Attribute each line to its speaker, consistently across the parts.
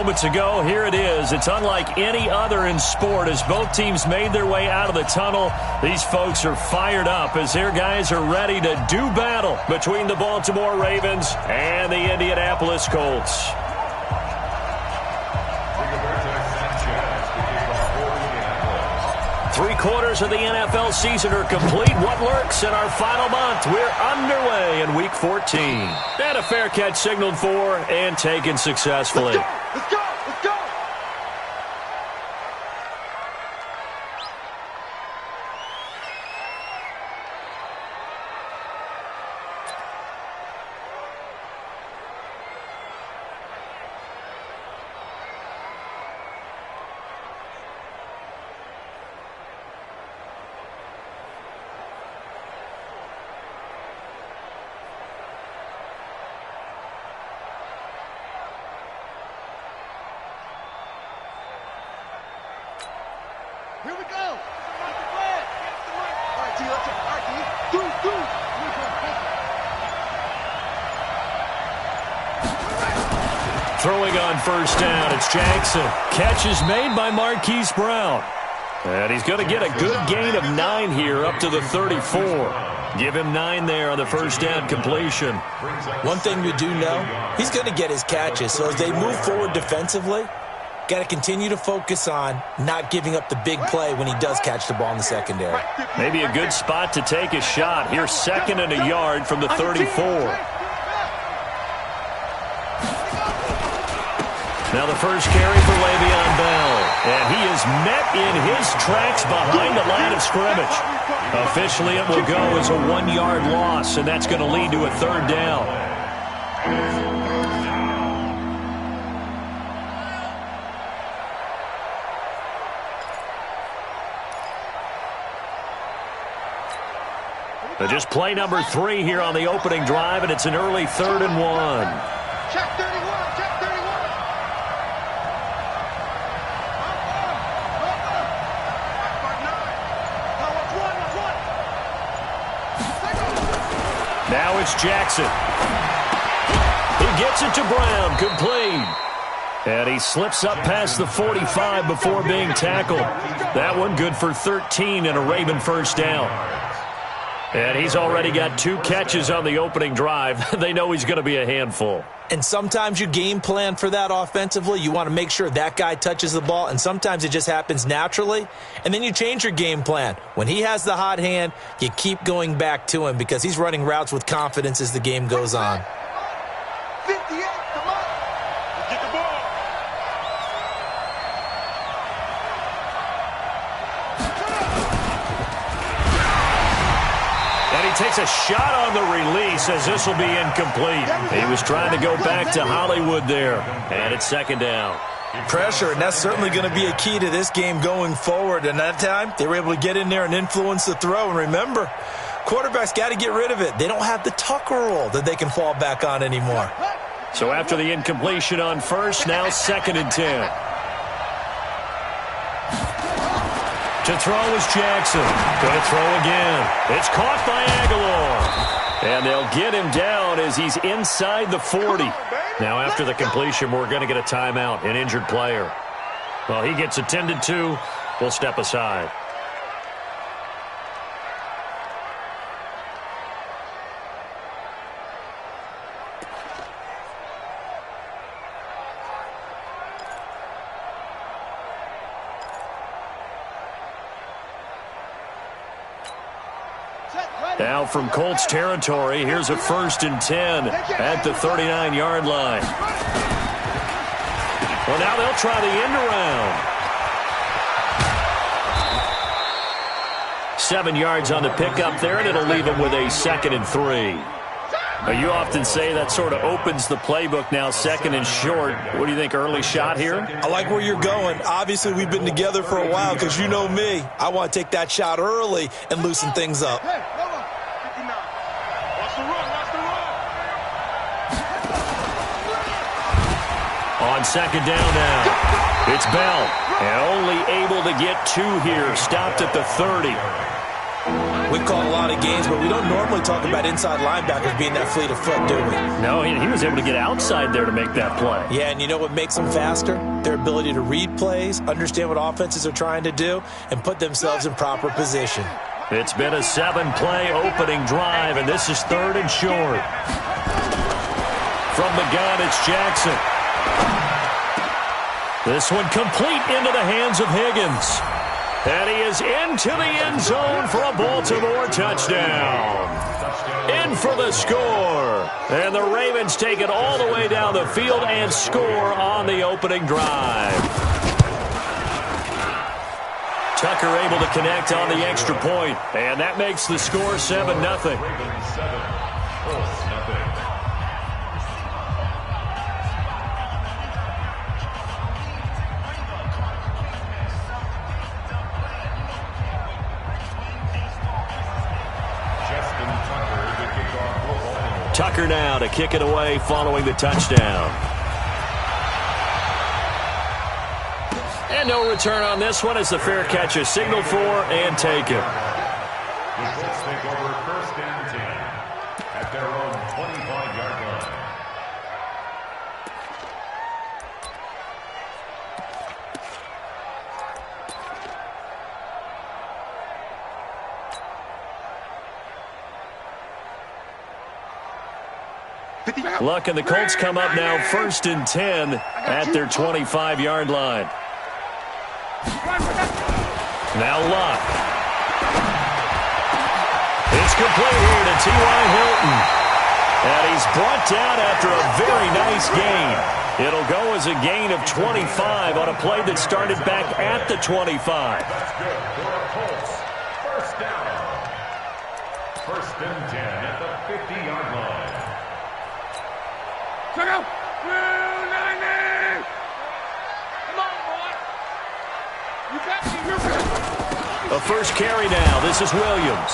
Speaker 1: moments ago. Here it is. It's unlike any other in sport. As both teams made their way out of the tunnel, these folks are fired up as their guys are ready to do battle between the Baltimore Ravens and the Indianapolis Colts. Three-quarters of the NFL season are complete. What lurks in our final month? We're underway in Week 14. And a fair catch signaled for and taken successfully.
Speaker 2: Let's go! Let's go! Let's go! Here we go. All right, T, let's go. All right, T. Do.
Speaker 1: Throwing on first down, it's Jackson. Catch is made by Marquise Brown. And he's going to get a good gain of 9 here up to the 34. Give him 9 there on the first down completion.
Speaker 3: One thing we do know, he's going to get his catches. So as they move forward defensively, got to continue to focus on not giving up the big play when he does catch the ball in the secondary.
Speaker 1: Maybe a good spot to take a shot. Here's 2nd and a yard from the 34. Now the first carry for Le'Veon Bell. And he is met in his tracks behind the line of scrimmage. Officially, it will go as a 1-yard loss, and that's going to lead to a 3rd down. Just play number 3 here on the opening drive, and it's an early 3rd and 1.
Speaker 2: Check 31, check 31.
Speaker 1: Now it's Jackson. He gets it to Brown, complete. And he slips up past the 45 before being tackled. That one good for 13 and a Raven first down. And he's already got 2 catches on the opening drive. They know he's going to be a handful.
Speaker 3: And sometimes you game plan for that offensively. You want to make sure that guy touches the ball, and sometimes it just happens naturally. And then you change your game plan. When he has the hot hand, you keep going back to him because he's running routes with confidence as the game goes on.
Speaker 2: 58, come on. Let's get the ball.
Speaker 1: And he takes a shot on the release as this will be incomplete. He was trying to go back to Hollywood there. And it's 2nd down.
Speaker 3: Pressure, and that's certainly going to be a key to this game going forward. And that time, they were able to get in there and influence the throw. And remember, quarterbacks got to get rid of it. They don't have the Tucker rule that they can fall back on anymore.
Speaker 1: So after the incompletion on first, now 2nd and 10. To throw is Jackson. Going to throw again. It's caught by Aguilar. And they'll get him down as he's inside the 40. Now after the completion, we're going to get a timeout, an injured player. Well, he gets attended to. We'll step aside. Now from Colts territory, here's a 1st and 10 at the 39-yard line. Well, now they'll try the end around. 7 yards on the pickup there, and it'll leave them with a 2nd and 3. Now, you often say that sort of opens the playbook now, 2nd and short. What do you think, early shot here?
Speaker 3: I like where you're going. Obviously, we've been together for a while because you know me. I want to take that shot early and loosen things up.
Speaker 1: On 2nd down now, it's Bell. And only able to get 2 here, stopped at the 30.
Speaker 3: We call a lot of games, but we don't normally talk about inside linebackers being that fleet of foot, do we?
Speaker 1: No, he was able to get outside there to make that play.
Speaker 3: Yeah, and you know what makes them faster? Their ability to read plays, understand what offenses are trying to do, and put themselves in proper position.
Speaker 1: It's been a 7-play opening drive, and this is 3rd and short. From the gun, it's Jackson. This one complete into the hands of Higgins. And he is into the end zone for a Baltimore touchdown. In for the score. And the Ravens take it all the way down the field and score on the opening drive. Tucker able to connect on the extra point, and that makes the score 7-0. Tucker now to kick it away following the touchdown. And no return on this one as the fair catch is signaled for and taken.
Speaker 4: The Colts take over 1st and 10 at their own 25-yard line.
Speaker 1: Luck and the Colts come up now 1st and 10 at their 25-yard line. Now Luck. It's complete here to T.Y. Hilton. And he's brought down after a very nice gain. It'll go as a gain of 25 on a play that started back at the 25.
Speaker 4: That's good for the Colts. 1st down. 1st and 10 at the 50-yard line.
Speaker 2: Check out. Come on, boy. You got me.
Speaker 1: A first carry now. This is Williams.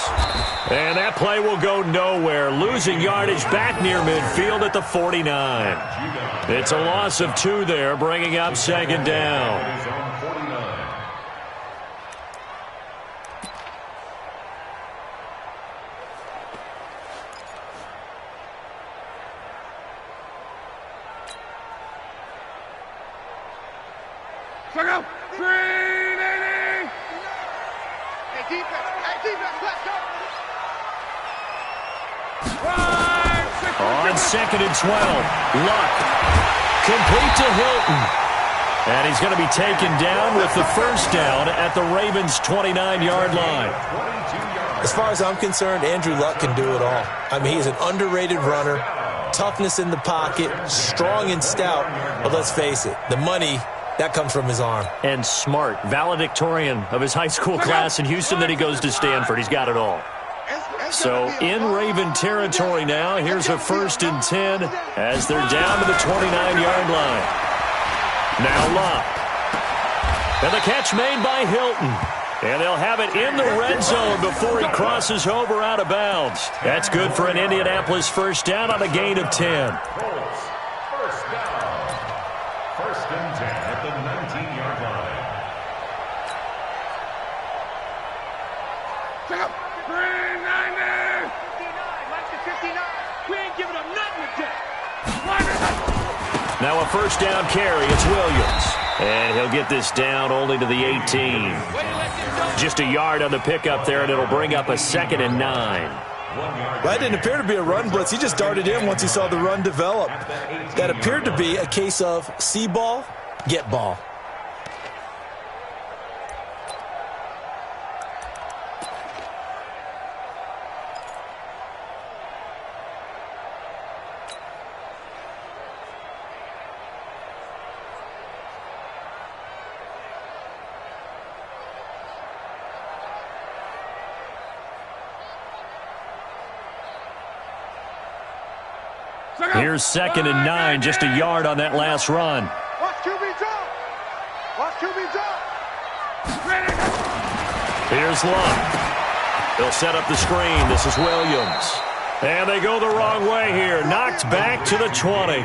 Speaker 1: And that play will go nowhere. Losing yardage back near midfield at the 49. It's a loss of 2 there, bringing up 2nd down.
Speaker 2: Check out. 380. Hey, defense, let's go.
Speaker 1: On 2nd and 12, Luck. Complete to Hilton. And he's going to be taken down with the 1st down at the Ravens' 29-yard line.
Speaker 3: As far as I'm concerned, Andrew Luck can do it all. I mean, he's an underrated runner, toughness in the pocket, strong and stout. But let's face it, the money, that comes from his arm.
Speaker 1: And smart, valedictorian of his high school class in Houston. Then he goes to Stanford. He's got it all. So in Raven territory now, here's a 1st and 10 as they're down to the 29-yard line. Now Luck. And the catch made by Hilton. And they'll have it in the red zone before he crosses over out of bounds. That's good for an Indianapolis 1st down on a gain of 10.
Speaker 4: Colts, 1st down. 1st and 10 at the 19-yard line.
Speaker 2: Check out. 390. 59. Like the 59. We ain't giving up nothing today.
Speaker 1: Now a 1st down carry. It's Williams. And he'll get this down only to the 18. Just a yard on the pickup there, and it'll bring up a 2nd and 9.
Speaker 3: That didn't appear to be a run blitz. He just darted in once he saw the run develop. That appeared to be a case of see ball, get ball.
Speaker 1: Here's 2nd and 9, just a yard on that last run.
Speaker 2: Watch QB drop. Watch QB drop.
Speaker 1: Here's Luck. They'll set up the screen. This is Williams. And they go the wrong way here. Knocked back to the 20.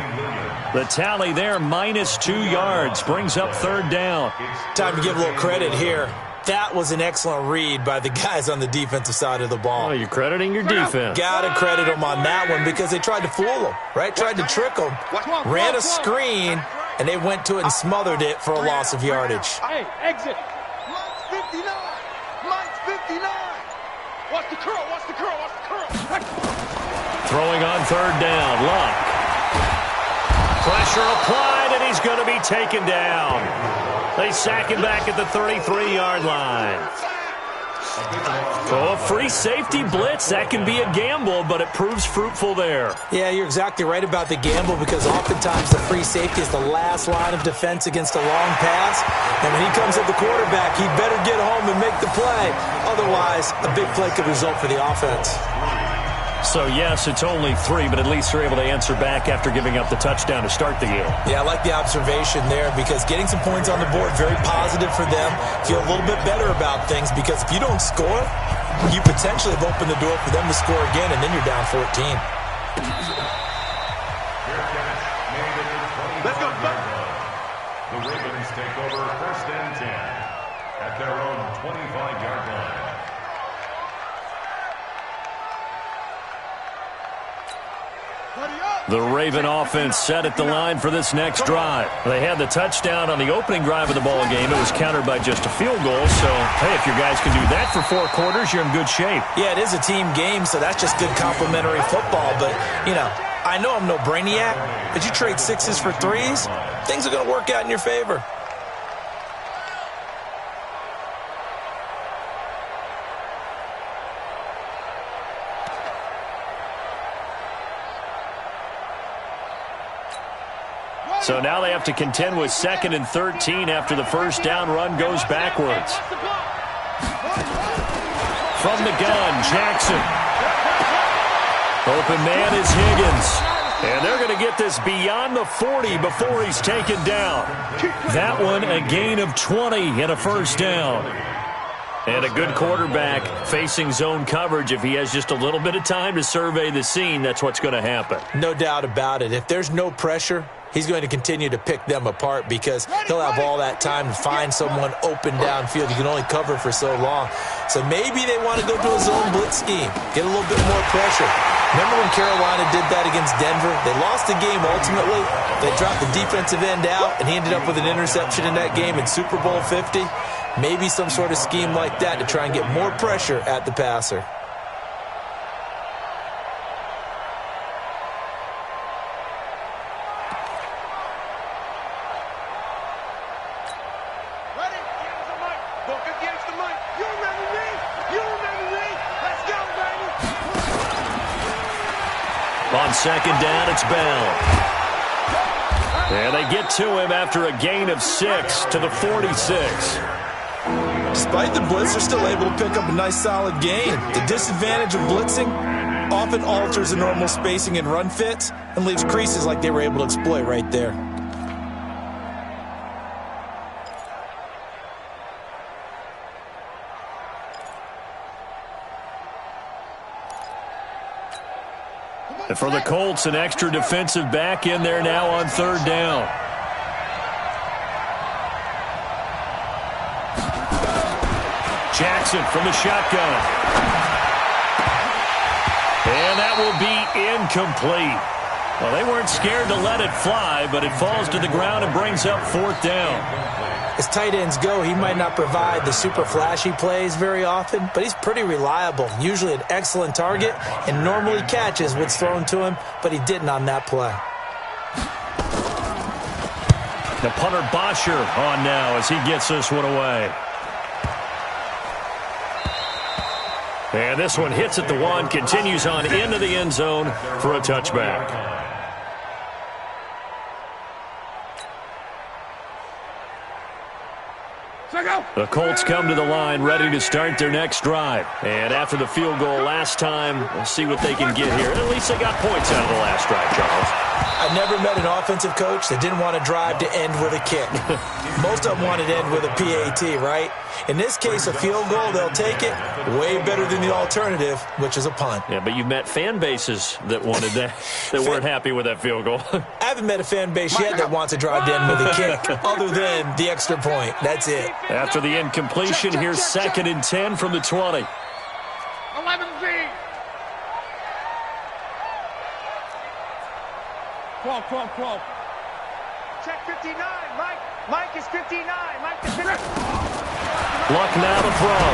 Speaker 1: The tally there, -2 yards. Brings up 3rd down.
Speaker 3: Time to give a little credit here. That was an excellent read by the guys on the defensive side of the ball.
Speaker 1: Oh, you're crediting your defense.
Speaker 3: Got to credit them on that one because they tried to fool them, right? Tried to trick them, ran a screen, and they went to it and smothered it for a loss of yardage.
Speaker 2: Hey, exit. Mike's 59. Mike's 59. Watch the curl. Watch the curl. Watch the curl.
Speaker 1: Throwing on third down. Luck. Pressure applied, and he's going to be taken down. They sack him back at the 33-yard line. So a free safety blitz, that can be a gamble, but it proves fruitful there.
Speaker 3: Yeah, you're exactly right about the gamble because oftentimes the free safety is the last line of defense against a long pass. And when he comes at the quarterback, he'd better get home and make the play. Otherwise, a big play could result for the offense.
Speaker 1: So, yes, it's only 3, but at least they're able to answer back after giving up the touchdown to start the game.
Speaker 3: Yeah, I like the observation there because getting some points on the board, very positive for them. Feel a little bit better about things because if you don't score, you potentially have opened the door for them to score again, and then you're down 14.
Speaker 2: Let's go.
Speaker 4: The Ravens take over 1st and 10 at their own 25-yard line.
Speaker 1: The Raven offense set at the line for this next drive. They had the touchdown on the opening drive of the ball game. It was countered by just a field goal. So, hey, if your guys can do that for 4 quarters, you're in good shape.
Speaker 3: Yeah, it is a team game, so that's just good complimentary football. But, you know, I know I'm no brainiac, but you trade 6s for 3s, things are going to work out in your favor.
Speaker 1: So now they have to contend with 2nd and 13 after the first down run goes backwards. From the gun, Jackson. Open man is Higgins. And they're going to get this beyond the 40 before he's taken down. That one a gain of 20 and a first down. And a good quarterback facing zone coverage. If he has just a little bit of time to survey the scene, that's what's going to happen.
Speaker 3: No doubt about it. If there's no pressure, he's going to continue to pick them apart because he'll have all that time to find someone open downfield. You can only cover for so long. So maybe they want to go to a zone blitz scheme, get a little bit more pressure. Remember when Carolina did that against Denver? They lost the game ultimately. They dropped the defensive end out, and he ended up with an interception in that game in Super Bowl 50. Maybe some sort of scheme like that to try and get more pressure at the passer.
Speaker 1: On second down, it's Bell. And they get to him after a gain of 6 to the 46.
Speaker 3: Despite the blitz, they're still able to pick up a nice solid gain. The disadvantage of blitzing often alters the normal spacing and run fits and leaves creases like they were able to exploit right there.
Speaker 1: And for the Colts, an extra defensive back in there now on third down. Jackson from the shotgun. And that will be incomplete. Well, they weren't scared to let it fly, but it falls to the ground and brings up 4th down.
Speaker 3: As tight ends go, he might not provide the super flashy plays very often, but he's pretty reliable. Usually an excellent target and normally catches what's thrown to him, but he didn't on that play.
Speaker 1: The punter Bosher on now as he gets this one away. And this one hits at the 1, continues on into the end zone for a touchback. The Colts come to the line ready to start their next drive. And after the field goal last time, we'll see what they can get here. At least they got points out of the last drive, Charles.
Speaker 3: I never met an offensive coach that didn't want to drive to end with a kick. Most of them wanted to end with a PAT, right? In this case, a field goal, they'll take it. Way better than the alternative, which is a punt.
Speaker 1: Yeah, but you've met fan bases that wanted that, that weren't happy with that field goal.
Speaker 3: I haven't met a fan base yet that wants to drive to end with a kick, other than the extra point. That's it.
Speaker 1: After the incompletion, here's 2nd and 10 from the 20.
Speaker 2: 11Z. 12. Check 59. Mike is 59. Mike is 59.
Speaker 1: Luck now to throw.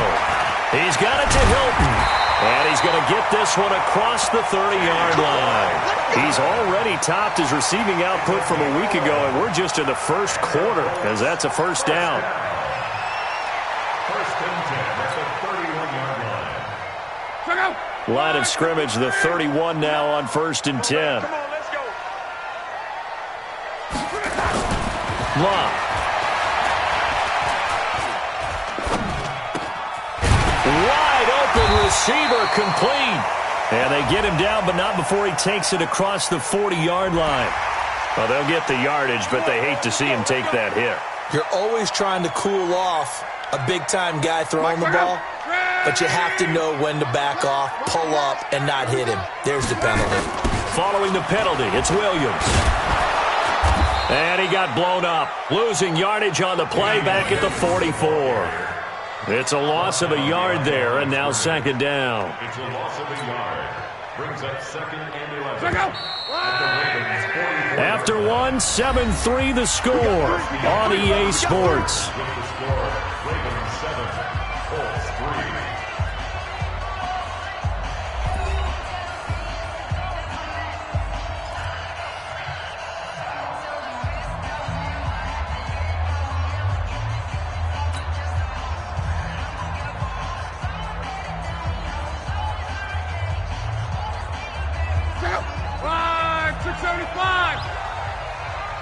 Speaker 1: He's got it to Hilton. And he's going to get this one across the 30-yard line. He's already topped his receiving output from a week ago, and we're just in the first quarter, as that's a first down.
Speaker 4: First and 10 at the 31-yard line.
Speaker 1: Line of scrimmage, the 31 now on 1st and 10.
Speaker 2: Come on, let's go.
Speaker 1: Luck. Wide open receiver, complete. And they get him down, but not before he takes it across the 40-yard line. Well, they'll get the yardage, but they hate to see him take that hit.
Speaker 3: You're always trying to cool off a big-time guy throwing the ball, but you have to know when to back off, pull up, and not hit him. There's the penalty.
Speaker 1: Following the penalty, it's Williams. And he got blown up, losing yardage on the play back at the 44. It's a loss of a yard there, and now 2nd down.
Speaker 4: It's a loss of a yard. Brings up 2nd and 11.
Speaker 1: After 1, 7-3 the score on EA Sports.
Speaker 4: With the score, Ravens 7, Colts 3.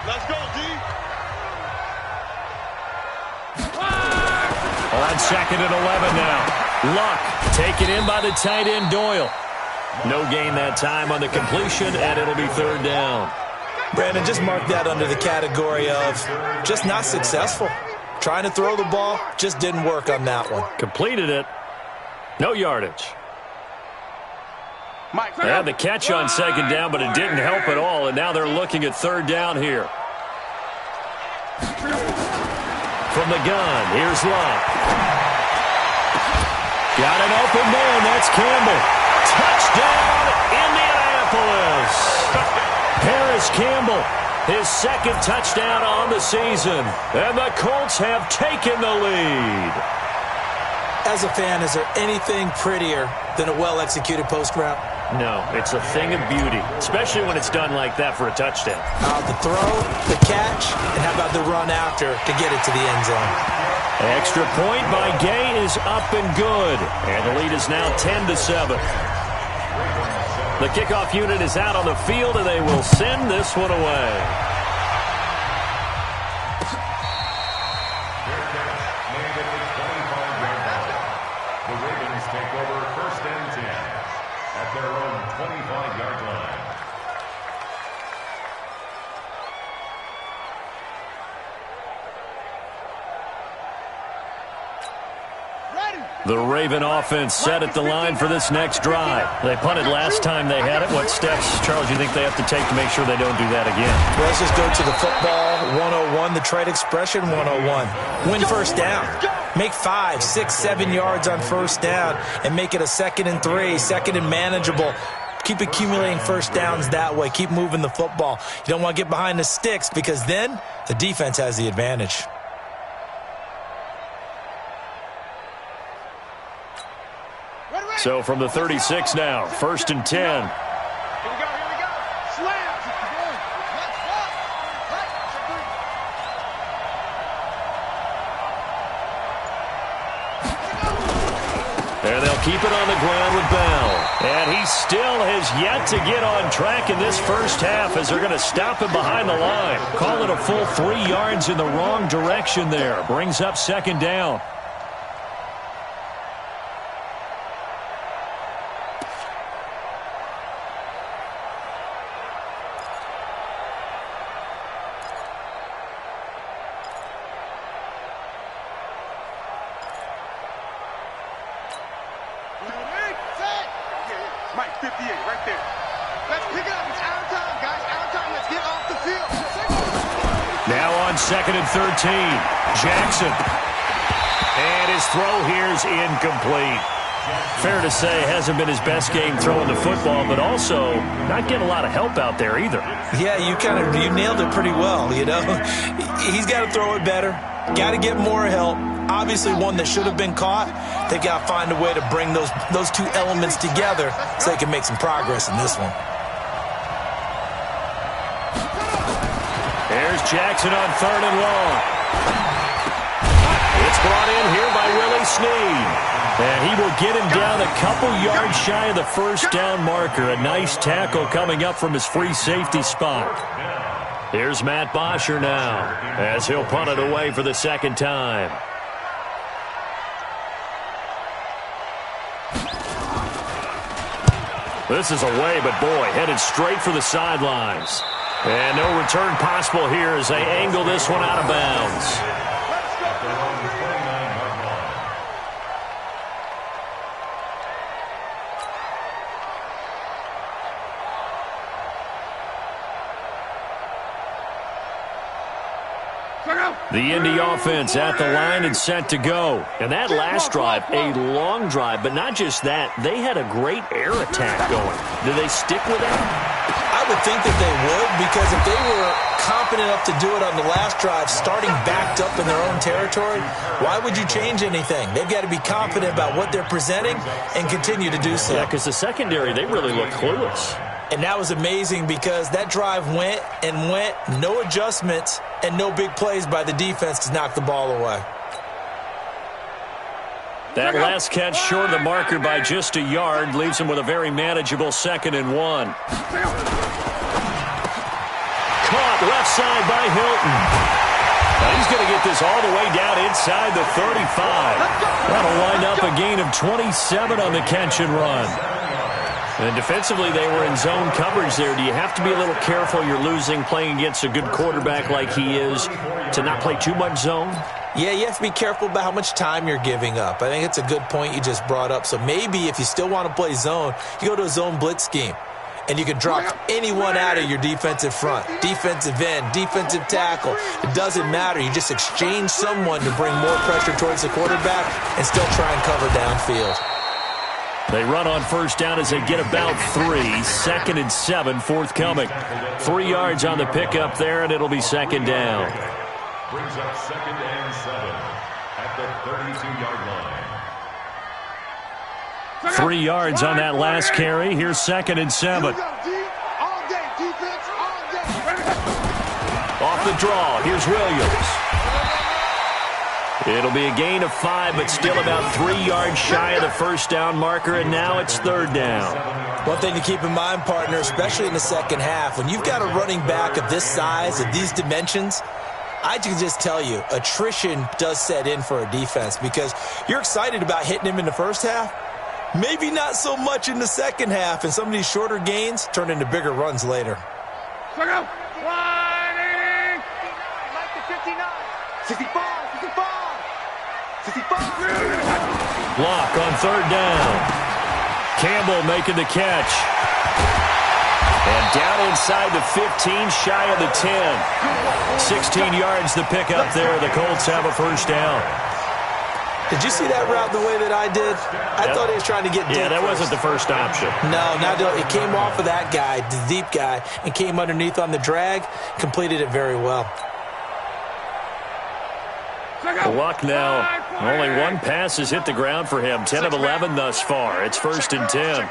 Speaker 2: Let's go, D.
Speaker 1: On 2nd and 11 now. Luck taken in by the tight end Doyle. No gain that time on the completion, and it'll be 3rd down.
Speaker 3: Brandon, just mark that under the category of just not successful. Trying to throw the ball, just didn't work on that one.
Speaker 1: Completed it. No yardage. They had the catch on 2nd down, but it didn't help at all, and now they're looking at 3rd down here. From the gun, here's Luck. Got an open man, that's Campbell. Touchdown, Indianapolis. Harris Campbell, his 2nd touchdown on the season, and the Colts have taken the lead.
Speaker 3: As a fan, is there anything prettier than a well-executed post route?
Speaker 1: No, it's a thing of beauty, especially when it's done like that for a touchdown.
Speaker 3: The throw, the catch, and how about the run after to get it to the end zone?
Speaker 1: Extra point by Gay is up and good, and the lead is now 10-7. The kickoff unit is out on the field, and they will send this one away.
Speaker 4: The Ravens take over 1st and 10 at their own 25-yard line.
Speaker 1: The Raven offense set at the line for this next drive. They punted last time they had it. What steps, Charles, you think they have to take to make sure they don't do that again?
Speaker 3: Well, let's just go to the football 101, the trade expression 101. Win 1st down. Make 5, 6, 7 yards on 1st down and make it a 2nd and 3, 2nd and manageable. Keep accumulating 1st downs that way. Keep moving the football. You don't want to get behind the sticks because then the defense has the advantage.
Speaker 1: So from the 36 now, 1st and 10.
Speaker 2: Here we go. Slam.
Speaker 1: And they'll keep it on the ground with Bell. And he still has yet to get on track in this first half as they're going to stop him behind the line. Call it a full 3 yards in the wrong direction there. Brings up 2nd down.
Speaker 2: 58 right there. Let's pick it up. It's out of time, guys. Out of time. Let's get off the field.
Speaker 1: Now on 2nd and 13. Jackson. And his throw here is incomplete. Fair to say, hasn't been his best game throwing the football, but also not getting a lot of help out there either.
Speaker 3: Yeah, you nailed it pretty well, you know. He's got to throw it better. Got to get more help. Obviously one that should have been caught. They got to find a way to bring those two elements together so they can make some progress in this one.
Speaker 1: There's Jackson on 3rd and long. It's brought in here by Willie Snead. And he will get him down a couple yards shy of the first down marker. A nice tackle coming up from his free safety spot. Here's Matt Bosher now as he'll punt it away for the second time. This is away, but boy, headed straight for the sidelines. And no return possible here as they angle this one out of bounds. The Indy offense at the line and set to go. And that last drive, a long drive, but not just that. They had a great air attack going. Do they stick with that?
Speaker 3: I would think that they would, because if they were confident enough to do it on the last drive, starting backed up in their own territory, why would you change anything? They've got to be confident about what they're presenting and continue to do so.
Speaker 1: Yeah, because the secondary, they really look clueless.
Speaker 3: And that was amazing because that drive went and went, no adjustments and no big plays by the defense to knock the ball away.
Speaker 1: That last catch short of the marker by just a yard leaves him with a very manageable 2nd and 1. Caught left side by Hilton. Now he's going to get this all the way down inside the 35. That'll wind up a gain of 27 on the catch and run. And defensively, they were in zone coverage there. Do you have to be a little careful? You're losing, playing against a good quarterback like he is, to not play too much zone?
Speaker 3: Yeah, you have to be careful about how much time you're giving up. I think it's a good point you just brought up. So maybe if you still want to play zone, you go to a zone blitz scheme. And you can drop anyone out of your defensive front. Defensive end, defensive tackle. It doesn't matter. You just exchange someone to bring more pressure towards the quarterback and still try and cover downfield.
Speaker 1: They run on first down as they get about 3. 2nd and 7 forthcoming. 3 yards on the pickup there, and it'll be 2nd down.
Speaker 4: Brings up 2nd and 7 at the 32-yard line.
Speaker 1: 3 yards on that last carry. Here's 2nd and 7. Off the draw, here's Williams. It'll be a gain of 5, but still about 3 yards shy of the first down marker, and now it's 3rd down.
Speaker 3: One thing to keep in mind, partner, especially in the second half, when you've got a running back of this size, of these dimensions, I can just tell you, attrition does set in for a defense because you're excited about hitting him in the first half. Maybe not so much in the second half, and some of these shorter gains turn into bigger runs later.
Speaker 2: 180. 65.
Speaker 1: Block on 3rd down. Campbell making the catch. And down inside the 15, shy of the 10. 16 yards the pickup there. The Colts have a first down.
Speaker 3: Did you see that route the way that I did? I thought he was trying to get deep.
Speaker 1: Yeah, that wasn't the first option.
Speaker 3: No, it came off of that guy, the deep guy, and came underneath on the drag. Completed it very well.
Speaker 1: Luck now. Only one pass has hit the ground for him. 10 of 11 thus far. It's 1st and 10.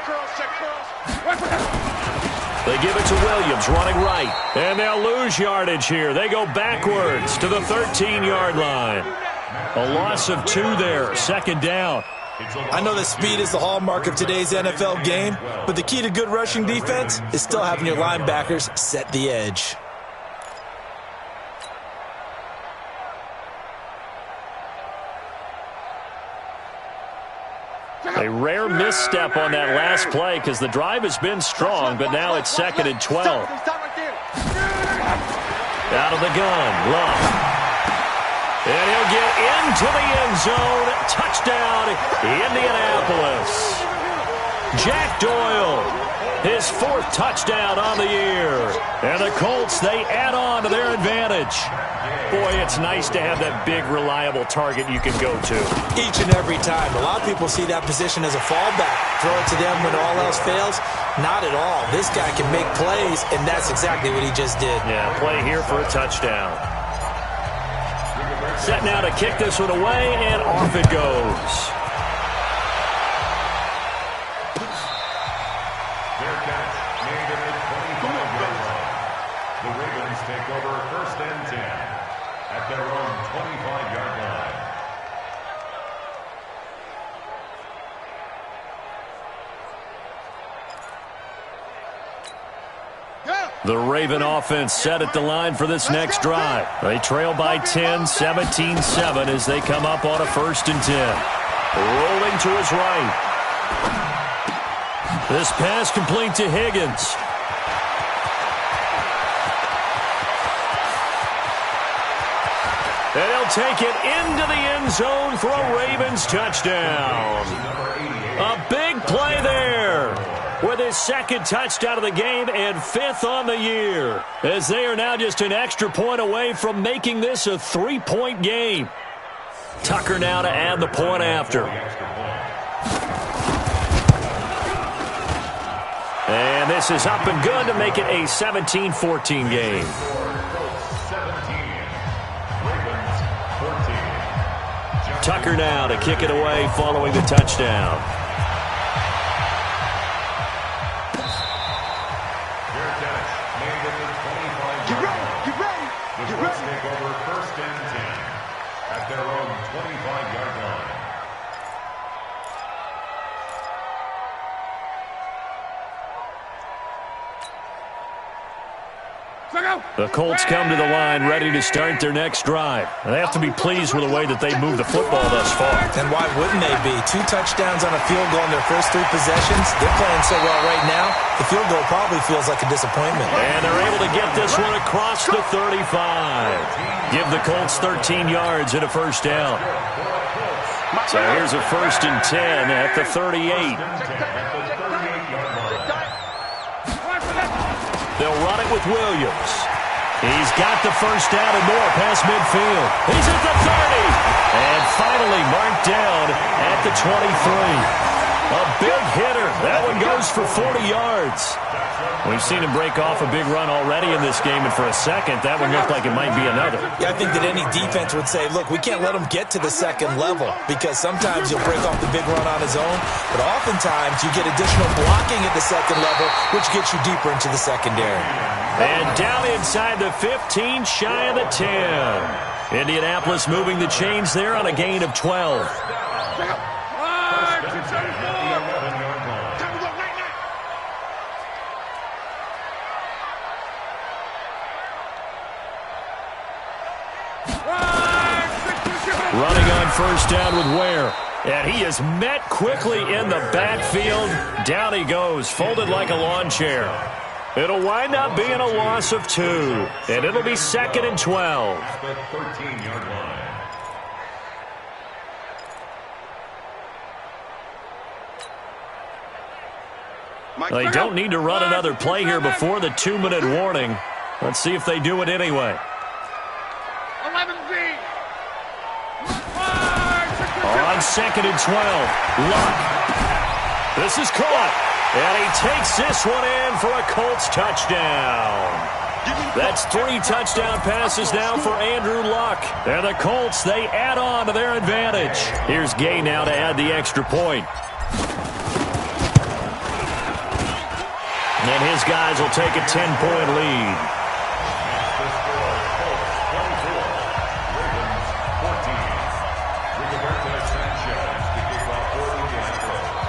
Speaker 1: They give it to Williams, running right. And they'll lose yardage here. They go backwards to the 13-yard line. A loss of 2 there. 2nd down.
Speaker 3: I know that speed is the hallmark of today's NFL game, but the key to good rushing defense is still having your linebackers set the edge.
Speaker 1: A rare misstep on that last play because the drive has been strong, but now it's 2nd and 12. Out of the gun, Love. And he'll get into the end zone. Touchdown, Indianapolis. Jack Doyle, his 4th touchdown on the year. And the Colts, they add on to their advantage. Boy, it's nice to have that big, reliable target you can go to.
Speaker 3: Each and every time. A lot of people see that position as a fallback. Throw it to them when all else fails. Not at all. This guy can make plays, and that's exactly what he just did.
Speaker 1: Yeah, play here for a touchdown. Set now to kick this one away, and off it goes.
Speaker 4: Their catch made at the 25-yard line. The Ravens take over 1st and 10 at their own 25-yard line.
Speaker 1: The Raven offense set at the line for this next drive. They trail by 10, 17-7 as they come up on a 1st and 10. Rolling to his right. This pass complete to Higgins. And he'll take it into the end zone for a Ravens touchdown. A big play there with his 2nd touchdown of the game and 5th on the year, as they are now just an extra point away from making this a 3-point game. Tucker now to add the point after. And this is up and good to make it a 17-14 game. Tucker now to kick it away following the touchdown.
Speaker 4: Take over 1st and 10 at their own 25-yard line.
Speaker 1: The Colts come to the line ready to start their next drive. They have to be pleased with the way that they moved the football thus far.
Speaker 3: And why wouldn't they be? 2 touchdowns on a field goal in their first 3 possessions. They're playing so well right now, the field goal probably feels like a disappointment.
Speaker 1: And they're able to get this one across the 35. Give the Colts 13 yards and a 1st down. So here's a 1st and 10 at the 38. They'll run it with Williams. He's got the 1st down and more past midfield. He's at the 30. And finally marked down at the 23. A big hitter. That one goes for 40 yards. We've seen him break off a big run already in this game, and for a second, that one looked like it might be another.
Speaker 3: Yeah, I think that any defense would say, look, we can't let him get to the 2nd level, because sometimes he'll break off the big run on his own, but oftentimes you get additional blocking at the 2nd level, which gets you deeper into the secondary.
Speaker 1: And down inside the 15, shy of the 10. Indianapolis moving the chains there on a gain of 12. Running on 1st down with Ware. And he is met quickly in the backfield. Down he goes, folded like a lawn chair. It'll wind up being a loss of 2. And it'll be 2nd and 12.
Speaker 4: The 13-yard line.
Speaker 1: They don't need to run another play here before the 2-minute warning. Let's see if they do it anyway.
Speaker 2: 11Z.
Speaker 1: On 2nd and 12, Luck. This is caught, and he takes this one in for a Colts touchdown. That's 3 touchdown passes now for Andrew Luck. And the Colts, they add on to their advantage. Here's Gay now to add the extra point. And his guys will take a 10-point lead.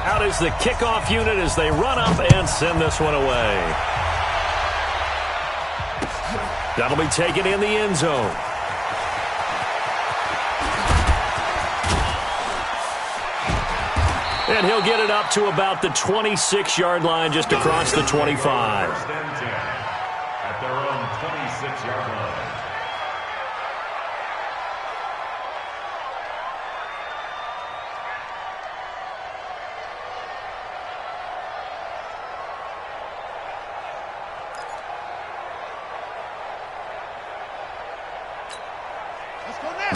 Speaker 1: Out is the kickoff unit as they run up and send this one away. That'll be taken in the end zone. And he'll get it up to about the 26-yard line, just across the 25.
Speaker 4: At their own 26-yard line.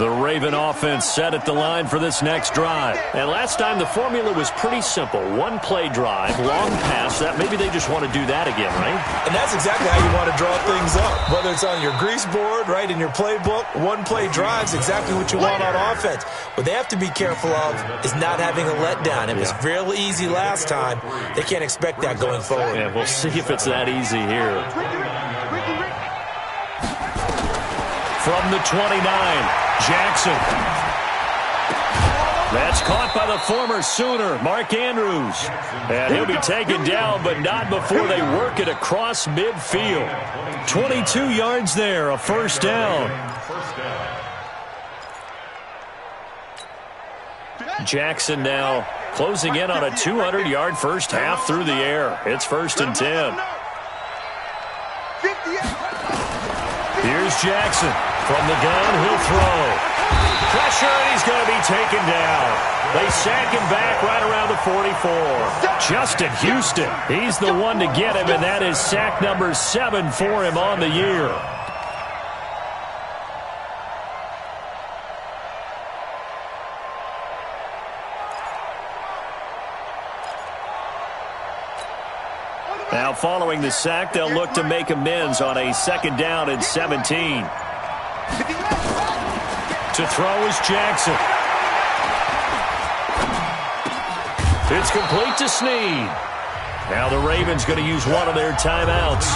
Speaker 1: The Raven offense set at the line for this next drive. And last time the formula was pretty simple. One play drive, long pass. That maybe they just want to do that again, right?
Speaker 3: And that's exactly how you want to draw things up. Whether it's on your grease board, right, in your playbook, one play drive's exactly what you want on offense. What they have to be careful of is not having a letdown. It was real easy last time. They can't expect that going forward.
Speaker 1: Yeah, we'll see if it's that easy here. From the 29, Jackson. That's caught by the former Sooner, Mark Andrews. And he'll be taken down, but not before they work it across midfield. 22 yards there, a first down. Jackson now closing in on a 200-yard first half through the air. It's 1st and 10. Here's Jackson. From the gun, he'll throw. Pressure, and he's going to be taken down. They sack him back right around the 44. Justin Houston, he's the one to get him, and that is sack number 7 for him on the year. Now following the sack, they'll look to make amends on a 2nd down and 17. To throw is Jackson. It's complete to Snead. Now the Ravens going to use one of their timeouts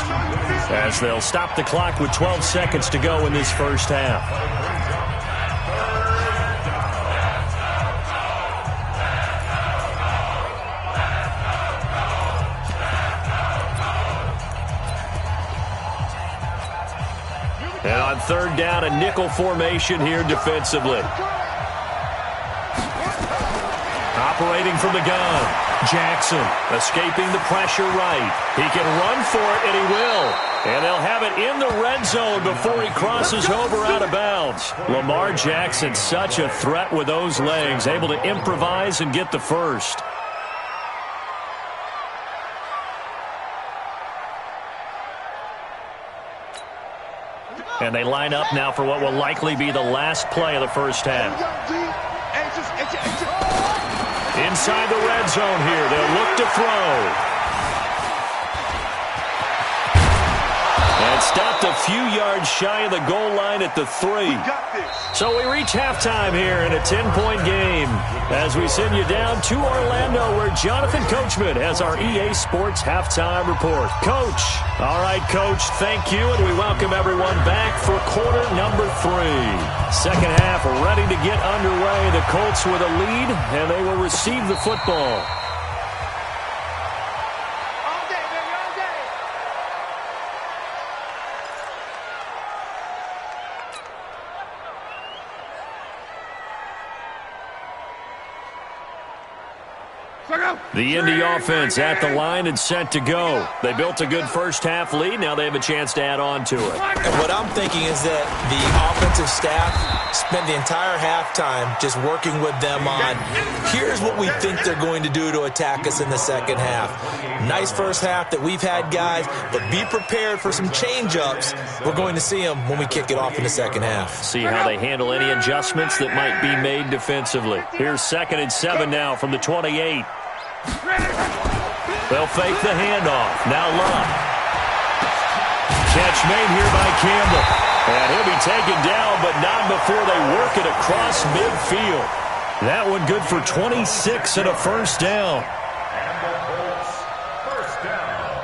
Speaker 1: as they'll stop the clock with 12 seconds to go in this first half. And on 3rd down, a nickel formation here defensively. Operating from the gun, Jackson escaping the pressure right. He can run for it, and he will. And they'll have it in the red zone before he crosses over out of bounds. Lamar Jackson, such a threat with those legs, able to improvise and get the first. And they line up now for what will likely be the last play of the first half. Inside the red zone here, they'll look to throw. And stopped a few yards shy of the goal line at the 3. So we reach halftime here in a 10-point game as we send you down to Orlando, where Jonathan Coachman has our EA Sports halftime report. Coach. All right, Coach, thank you, and we welcome everyone back for quarter number 3. Second half ready to get underway. The Colts with a lead, and they will receive the football. The Indy offense at the line and set to go. They built a good first half lead. Now they have a chance to add on to it.
Speaker 3: And what I'm thinking is that the offensive staff spent the entire halftime just working with them on, here's what we think they're going to do to attack us in the second half. Nice first half that we've had, guys, but be prepared for some change-ups. We're going to see them when we kick it off in the second half.
Speaker 1: See how they handle any adjustments that might be made defensively. Here's 2nd and 7 now from the 28. They'll fake the handoff. Now Love. Catch made here by Campbell. And he'll be taken down, but not before they work it across midfield. That one good for 26 and a first down.
Speaker 4: And the Colts, first down.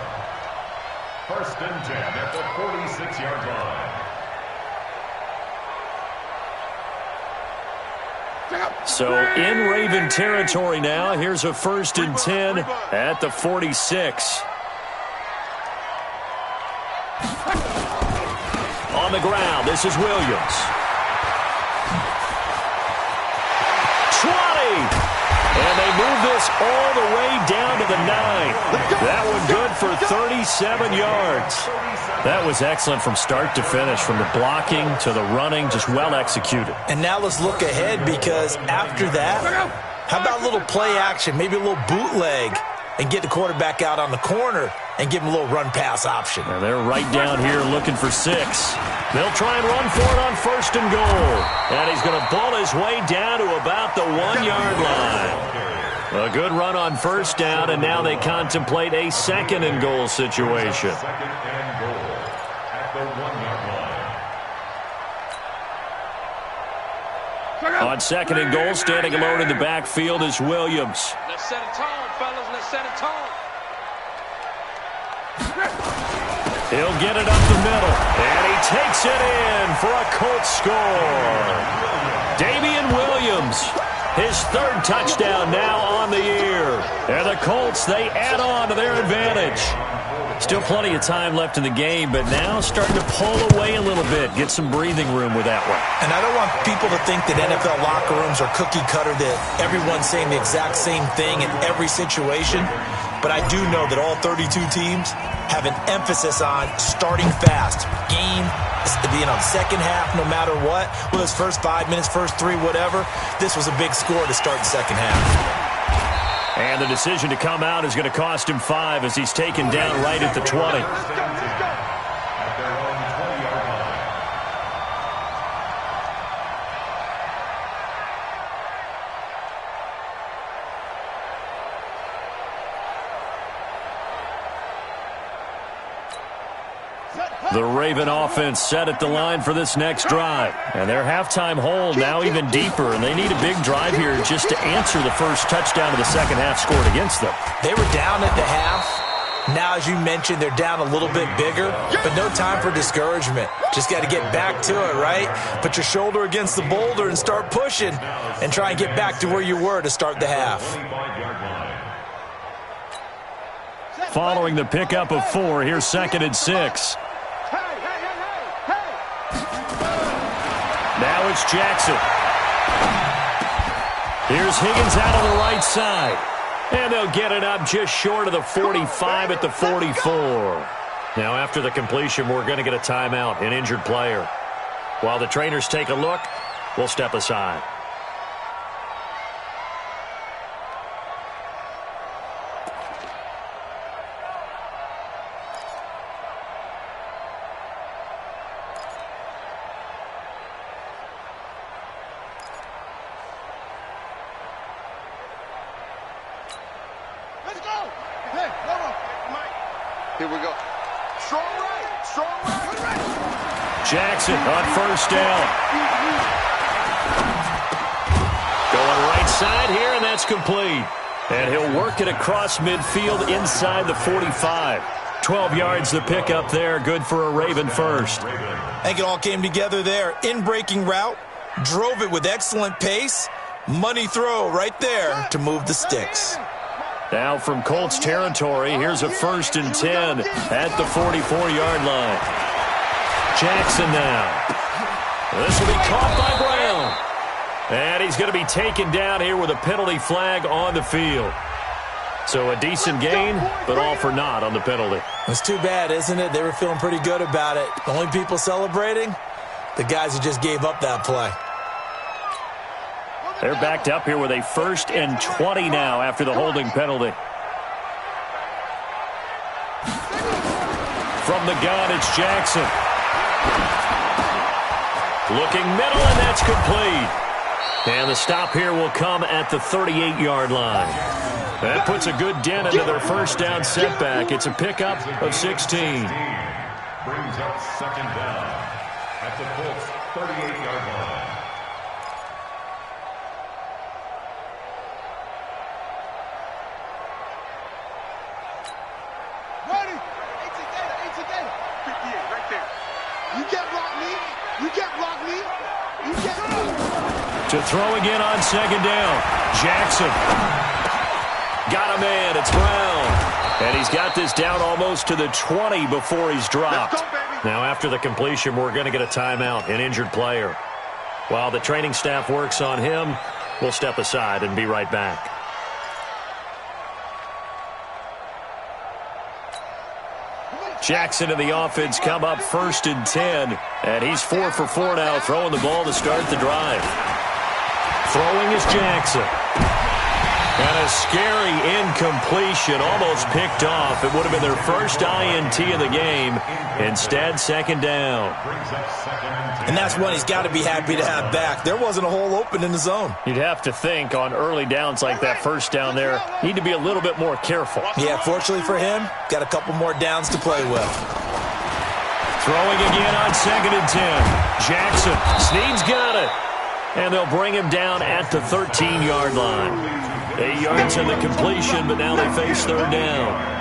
Speaker 4: 1st and 10 at the 46-yard line.
Speaker 1: So in Raven territory now. Here's a 1st and 10 at the 46. On the ground, this is Williams. 20! And they move this all the way down to the 9. That one good for 37 yards. That was excellent from start to finish, from the blocking to the running, just well executed.
Speaker 3: And now let's look ahead, because after that, how about a little play action, maybe a little bootleg, and get the quarterback out on the corner. and give him a little run-pass option.
Speaker 1: And they're right down here looking for 6. They'll try and run for it on 1st and goal. And he's going to ball his way down to about the 1-yard line. A good run on 1st down, and now they contemplate a 2nd and goal situation.
Speaker 4: 2nd and goal at the 1-yard line.
Speaker 1: On 2nd and goal, standing alone in the backfield is Williams.
Speaker 2: Let's set a tone, fellas. Let's set a tone.
Speaker 1: He'll get it up the middle, and he takes it in for a Colts score. Damian Williams, his 3rd touchdown now on the year. And the Colts, they add on to their advantage. Still plenty of time left in the game, but now starting to pull away a little bit, get some breathing room with that one.
Speaker 3: And I don't want people to think that NFL locker rooms are cookie cutter, that everyone's saying the exact same thing in every situation. But I do know that all 32 teams have an emphasis on starting fast. Game, second half, no matter what. Whether it's first 5 minutes, first 3, whatever. This was a big score to start the second half.
Speaker 1: And the decision to come out is going to cost him 5 as he's taken down right at the 20.
Speaker 4: At their own 20-yard line.
Speaker 1: The Raven offense set at the line for this next drive. And their halftime hole now even deeper, and they need a big drive here just to answer the first touchdown of the second half scored against them.
Speaker 3: They were down at the half. Now, as you mentioned, they're down a little bit bigger, but no time for discouragement. Just got to get back to it, right? Put your shoulder against the boulder and start pushing and try and get back to where you were to start the half.
Speaker 1: Following the pickup of 4, here's 2nd and 6. Now it's Jackson. Here's Higgins out on the right side. And they'll get it up just short of the 45 at the 44. Now after the completion, we're going to get a timeout, an injured player. While the trainers take a look, we'll step aside.
Speaker 2: Here we go. Strong right. Strong right.
Speaker 1: Jackson on 1st down. Going right side here, and that's complete. And he'll work it across midfield inside the 45. 12 yards the pickup there. Good for a Raven first.
Speaker 3: I think it all came together there. In-breaking route. Drove it with excellent pace. Money throw right there to move the sticks.
Speaker 1: Now from Colts territory, here's a 1st and 10 at the 44-yard line. Jackson now. This will be caught by Brown. And he's going to be taken down here with a penalty flag on the field. So a decent gain, but all for naught on the penalty.
Speaker 3: It's too bad, isn't it? They were feeling pretty good about it. The only people celebrating, the guys who just gave up that play.
Speaker 1: They're backed up here with a 1st and 20 now after the holding penalty. From the gun, it's Jackson. Looking middle, and that's complete. And the stop here will come at the 38-yard line. That puts a good dent into their 1st down setback. It's a pickup of 16.
Speaker 4: Brings up 2nd down at the Colts 38-yard line.
Speaker 1: To throw again on 2nd down. Jackson. Got a man. It's Brown. And he's got this down almost to the 20 before he's dropped. Now after the completion, we're going to get a timeout, an injured player. While the training staff works on him, we'll step aside and be right back. Jackson and the offense come up 1st and 10. And he's 4 for 4 now, throwing the ball to start the drive. Throwing is Jackson. And a scary incompletion, almost picked off. It would have been their first INT of the game. Instead, second down.
Speaker 3: And that's one he's got to be happy to have back. There wasn't a hole open in the zone.
Speaker 1: You'd have to think on early downs like that first down there, need to be a little bit more careful.
Speaker 3: Yeah, fortunately for him, got a couple more downs to play with.
Speaker 1: Throwing again on 2nd and 10. Jackson, Snead's got it. And they'll bring him down at the 13-yard line. 8 yards in the completion, but now they face third down.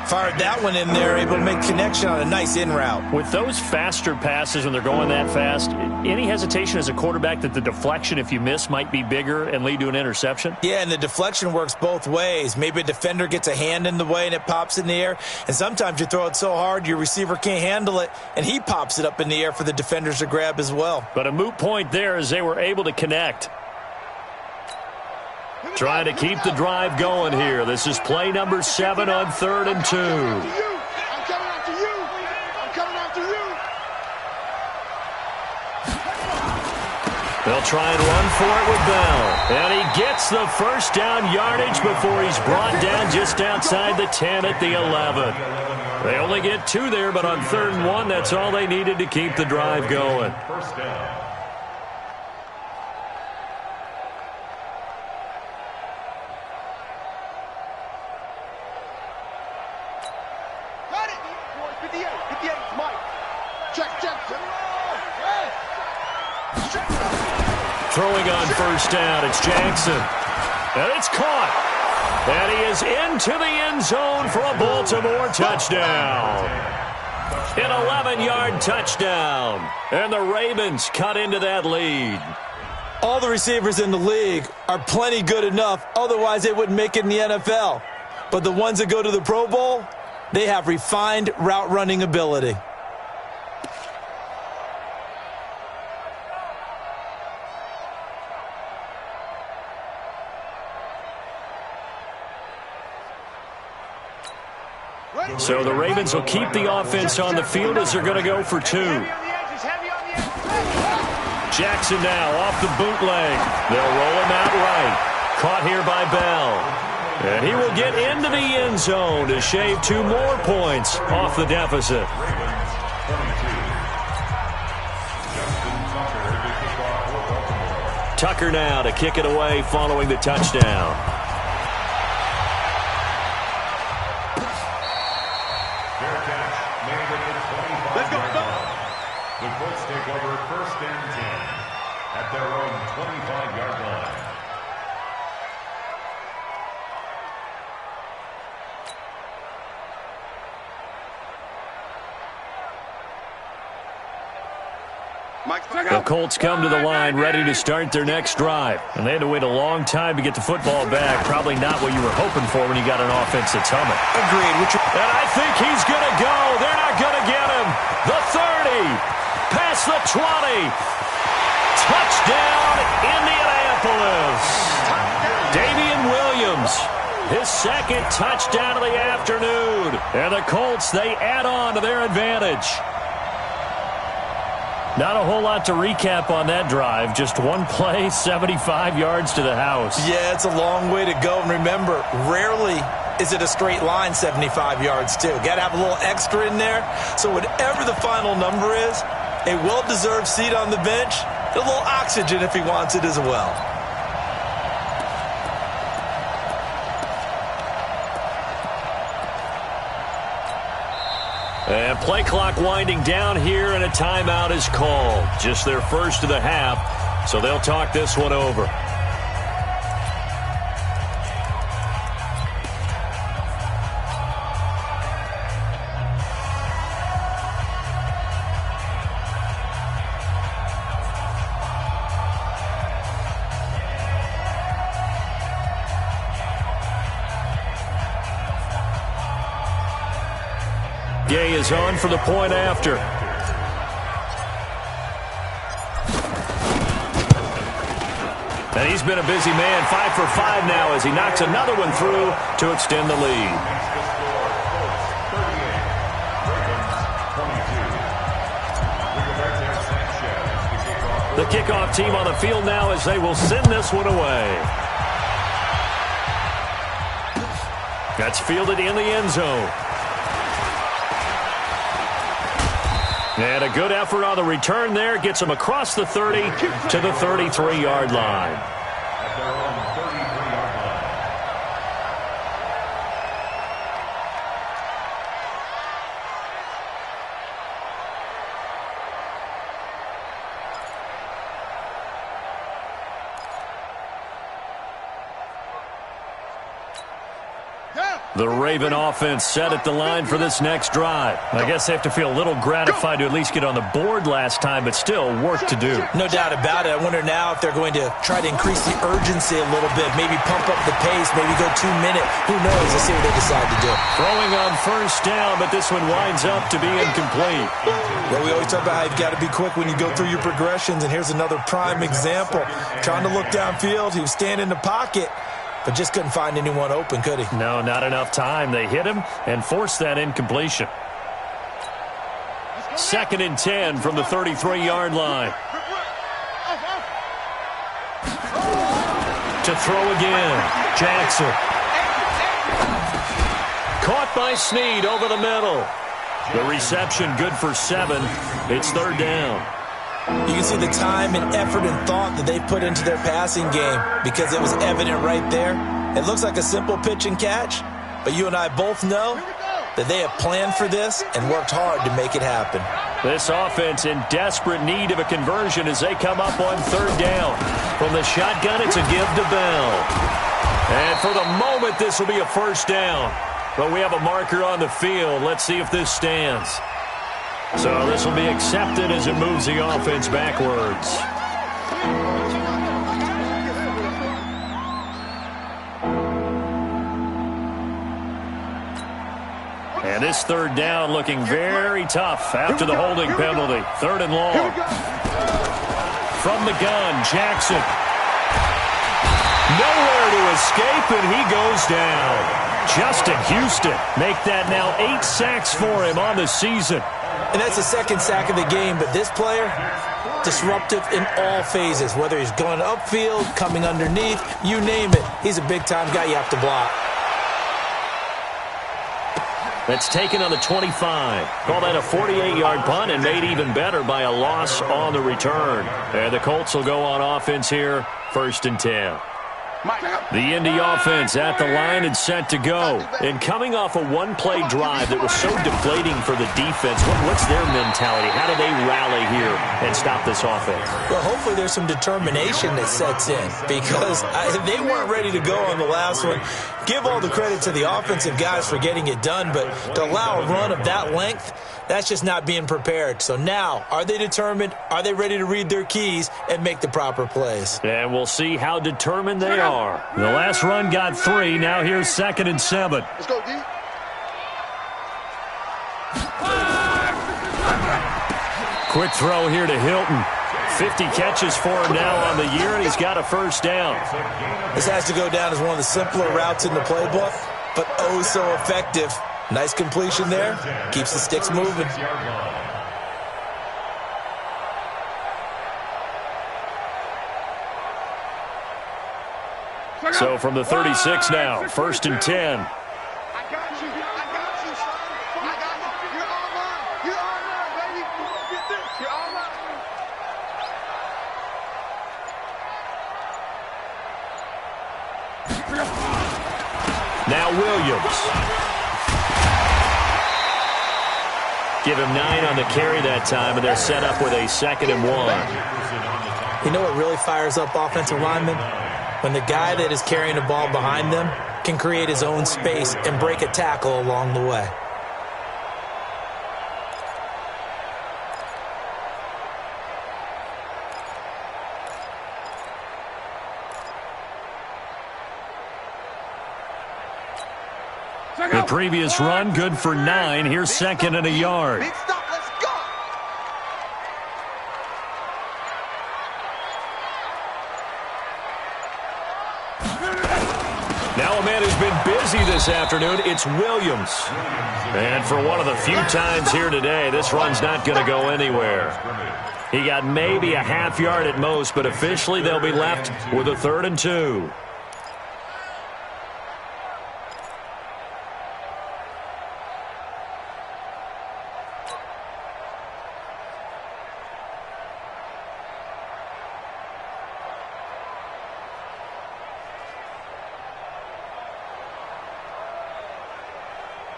Speaker 3: Fired that one in there, able to make connection on a nice in route.
Speaker 1: With those faster passes when they're going that fast, any hesitation as a quarterback that the deflection, if you miss, might be bigger and lead to an interception?
Speaker 3: Yeah, and the deflection works both ways. Maybe a defender gets a hand in the way and it pops in the air. And sometimes you throw it so hard your receiver can't handle it, and he pops it up in the air for the defenders to grab as well.
Speaker 1: But a moot point there as they were able to connect. Trying to keep the drive going here. This is play number 7 on 3rd and 2.
Speaker 2: I'm coming after you. I'm coming after you.
Speaker 1: They'll try and run for it with Bell. And he gets the first down yardage before he's brought down just outside the 10 at the 11. They only get 2 there, but on 3rd and 1, that's all they needed to keep the drive going.
Speaker 4: First down.
Speaker 1: Throwing on first down, it's Jackson. And it's caught. And he is into the end zone for a Baltimore touchdown. An 11-yard touchdown. And the Ravens cut into that lead.
Speaker 3: All the receivers in the league are plenty good enough, otherwise they wouldn't make it in the NFL. But the ones that go to the Pro Bowl, they have refined route running ability.
Speaker 1: So the Ravens will keep the offense on the field as they're going to go for 2. Jackson now off the bootleg. They'll roll him out right. Caught here by Bell. And he will get into the end zone to shave 2 more points off the deficit. Tucker now to kick it away following the touchdown.
Speaker 4: The Colts take over 1st and 10 at their own 25-yard line.
Speaker 1: The Colts come to the line ready to start their next drive. And they had to wait a long time to get the football back. Probably not what you were hoping for when you got an offense that's humming.
Speaker 3: Agreed.
Speaker 1: And I think he's going to go. They're not going to get him. The 30. Past the 20. Touchdown, Indianapolis. Damian Williams, his 2nd touchdown of the afternoon. And the Colts, they add on to their advantage. Not a whole lot to recap on that drive. Just one play, 75 yards to the house.
Speaker 3: Yeah, it's a long way to go. And remember, rarely is it a straight line 75 yards, too. Got to have a little extra in there. So whatever the final number is, a well-deserved seat on the bench, a little oxygen if he wants it as well.
Speaker 1: And play clock winding down here, and a timeout is called. Just their first of the half, so they'll talk this one over. Gay is on for the point after. And he's been a busy man, 5 for 5 now as he knocks another one through to extend the lead. The kickoff team on the field now as they will send this one away. That's fielded in the end zone. And a good effort on the return there. Gets him across the 30 to the 33-yard line.
Speaker 4: At their own 33-yard line.
Speaker 1: The Raven offense set at the line for this next drive. I guess they have to feel a little gratified to at least get on the board last time, but still work to do.
Speaker 3: No doubt about it. I wonder now if they're going to try to increase the urgency a little bit, maybe pump up the pace, maybe go 2 minute. Who knows? Let's see what they decide to do.
Speaker 1: Throwing on first down, but this one winds up to be incomplete.
Speaker 3: Well, we always talk about how you've got to be quick when you go through your progressions, and here's another prime example. Trying to look downfield, he was standing in the pocket, but just couldn't find anyone open, could he?
Speaker 1: No, not enough time. They hit him and forced that incompletion. 2nd and 10 from the 33-yard line. To throw again. Jackson. Caught by Snead over the middle. The reception good for 7. It's 3rd down.
Speaker 3: You can see the time and effort and thought that they put into their passing game because it was evident right there. It looks like a simple pitch and catch, but you and I both know that they have planned for this and worked hard to make it happen.
Speaker 1: This offense in desperate need of a conversion as they come up on 3rd down. From the shotgun, it's a give to Bell. And for the moment, this will be a 1st down. But we have a marker on the field. Let's see if this stands. So this will be accepted as it moves the offense backwards. And this 3rd down looking very tough after the holding penalty. 3rd and long. From the gun, Jackson. Nowhere to escape, and he goes down. Justin Houston make that now 8 sacks for him on the season.
Speaker 3: And that's the 2nd sack of the game, but this player, disruptive in all phases, whether he's going upfield, coming underneath, you name it. He's a big-time guy you have to block.
Speaker 1: That's taken on the 25. Call that a 48-yard punt and made even better by a loss on the return. And the Colts will go on offense here, 1st and 10. The Indy offense at the line and set to go. And coming off a one-play drive that was so deflating for the defense, what's their mentality? How do they rally here and stop this offense?
Speaker 3: Well, hopefully there's some determination that sets in because they weren't ready to go on the last one. Give all the credit to the offensive guys for getting it done, but to allow a run of that length, that's just not being prepared. So now, are they determined? Are they ready to read their keys and make the proper plays?
Speaker 1: And we'll see how determined they are. The last run got 3. Now here's 2nd and 7.
Speaker 2: Let's go, D.
Speaker 1: Quick throw here to Hilton. 50 catches for him now on the year, and he's got a 1st down.
Speaker 3: This has to go down as one of the simpler routes in the playbook, but oh so effective. Nice completion there. Keeps the sticks moving.
Speaker 1: So from the 36 now, 1st and 10.
Speaker 2: I got you. I got you, son. I got you. You're all mine. You're all mine, baby. Get this. You're all mine.
Speaker 1: Now Williams. Give him 9 on the carry that time, and they're set up with a 2nd and 1.
Speaker 3: You know what really fires up offensive linemen? When the guy that is carrying the ball behind them can create his own space and break a tackle along the way.
Speaker 1: The previous run, good for 9. Here's 2nd and a yard.
Speaker 2: Big stop. Let's go.
Speaker 1: Now a man who's been busy this afternoon, it's Williams. And for one of the few times here today, this run's not going to go anywhere. He got maybe a half yard at most, but officially they'll be left with a 3rd and 2.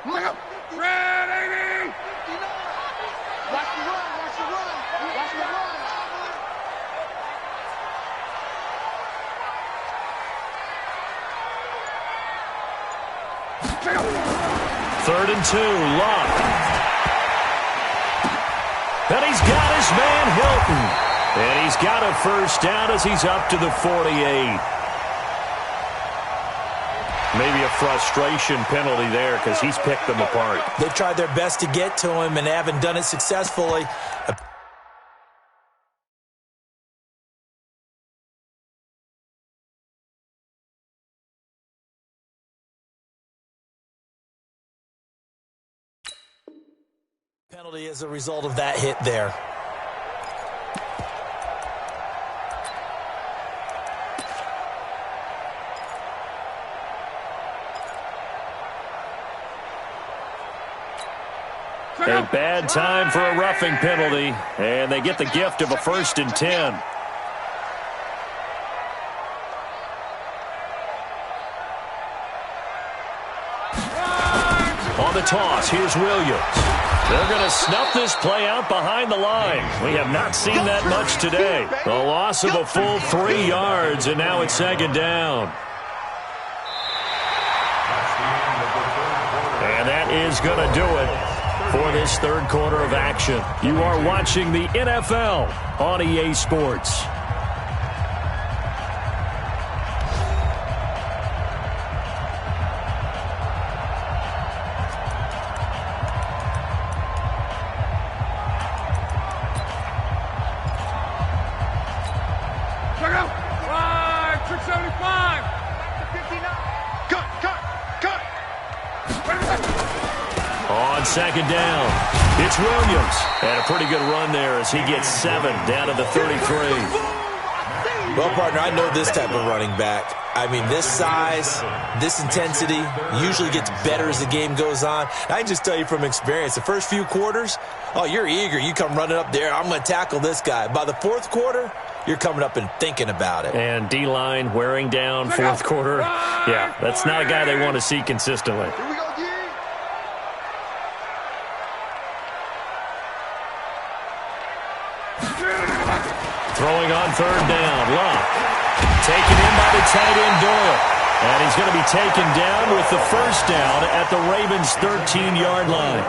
Speaker 2: Red 80! Watch the run, watch the run, watch the run.
Speaker 1: 3rd and 2, Locke. And he's got his man Hilton. And he's got a first down as he's up to the 48. Maybe a frustration penalty there because he's picked them apart.
Speaker 3: They've tried their best to get to him and haven't done it successfully. Penalty as a result of that hit there.
Speaker 1: A bad time for a roughing penalty, and they get the gift of a 1st and 10. On the toss, here's Williams. They're going to snuff this play out behind the line. We have not seen that much today. The loss of a full 3 yards, and now it's 2nd down. And that is going to do it for this 3rd quarter of action. You are watching the NFL on EA Sports.
Speaker 2: Check out! 675! 59! Cut!
Speaker 1: On 2nd down, it's Williams. And a pretty good run there as he gets 7 down to the 33.
Speaker 3: Well, partner, I know this type of running back. I mean, this size, this intensity usually gets better as the game goes on. I can just tell you from experience, the first few quarters, oh, you're eager. You come running up there, I'm going to tackle this guy. By the 4th quarter, you're coming up and thinking about it.
Speaker 1: And D-line wearing down 4th quarter. Yeah, that's not a guy they want to see consistently.
Speaker 2: Here we go, G!
Speaker 1: Throwing on 3rd down, Locke. Taken in by the tight end Doyle. And he's going to be taken down with the 1st down at the Ravens' 13-yard line.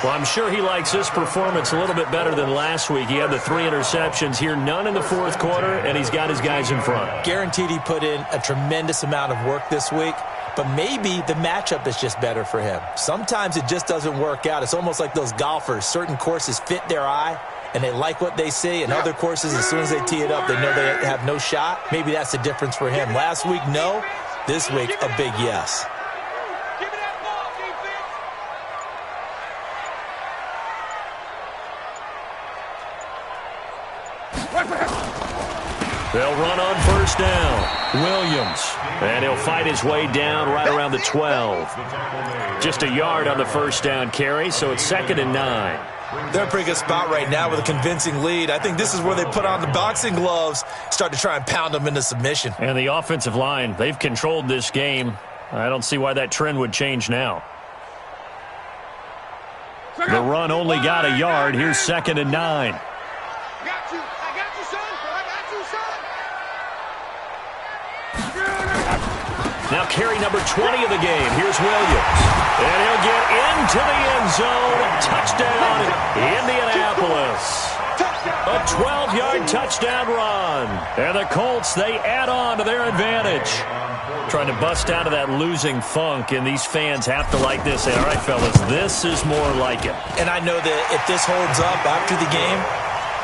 Speaker 1: Well, I'm sure he likes this performance a little bit better than last week. He had the 3 interceptions here, none in the 4th quarter, and he's got his guys in front.
Speaker 3: Guaranteed he put in a tremendous amount of work this week, but maybe the matchup is just better for him. Sometimes it just doesn't work out. It's almost like those golfers. Certain courses fit their eye, and they like what they see, and other courses, as soon as they tee it up, they know they have no shot. Maybe that's the difference for him. Last week, no. This week, a big yes.
Speaker 2: Give me that ball, defense!
Speaker 1: They'll run on 1st down. Williams. And he'll fight his way down right around the 12. Just a yard on the 1st down carry, so it's 2nd and 9.
Speaker 3: They're in a pretty good spot right now with a convincing lead. I think this is where they put on the boxing gloves, start to try and pound them into submission.
Speaker 1: And the offensive line, they've controlled this game. I don't see why that trend would change now. The run only got a yard. Here's 2nd and 9.
Speaker 2: I got you, son! I got you, son!
Speaker 1: Now carry number 20 of the game. Here's Williams. And he'll get into the end zone. Touchdown, Indianapolis. A 12-yard touchdown run. And the Colts, they add on to their advantage. Trying to bust out of that losing funk, and these fans have to like this. Say, all right, fellas, this is more like it.
Speaker 3: And I know that if this holds up after the game,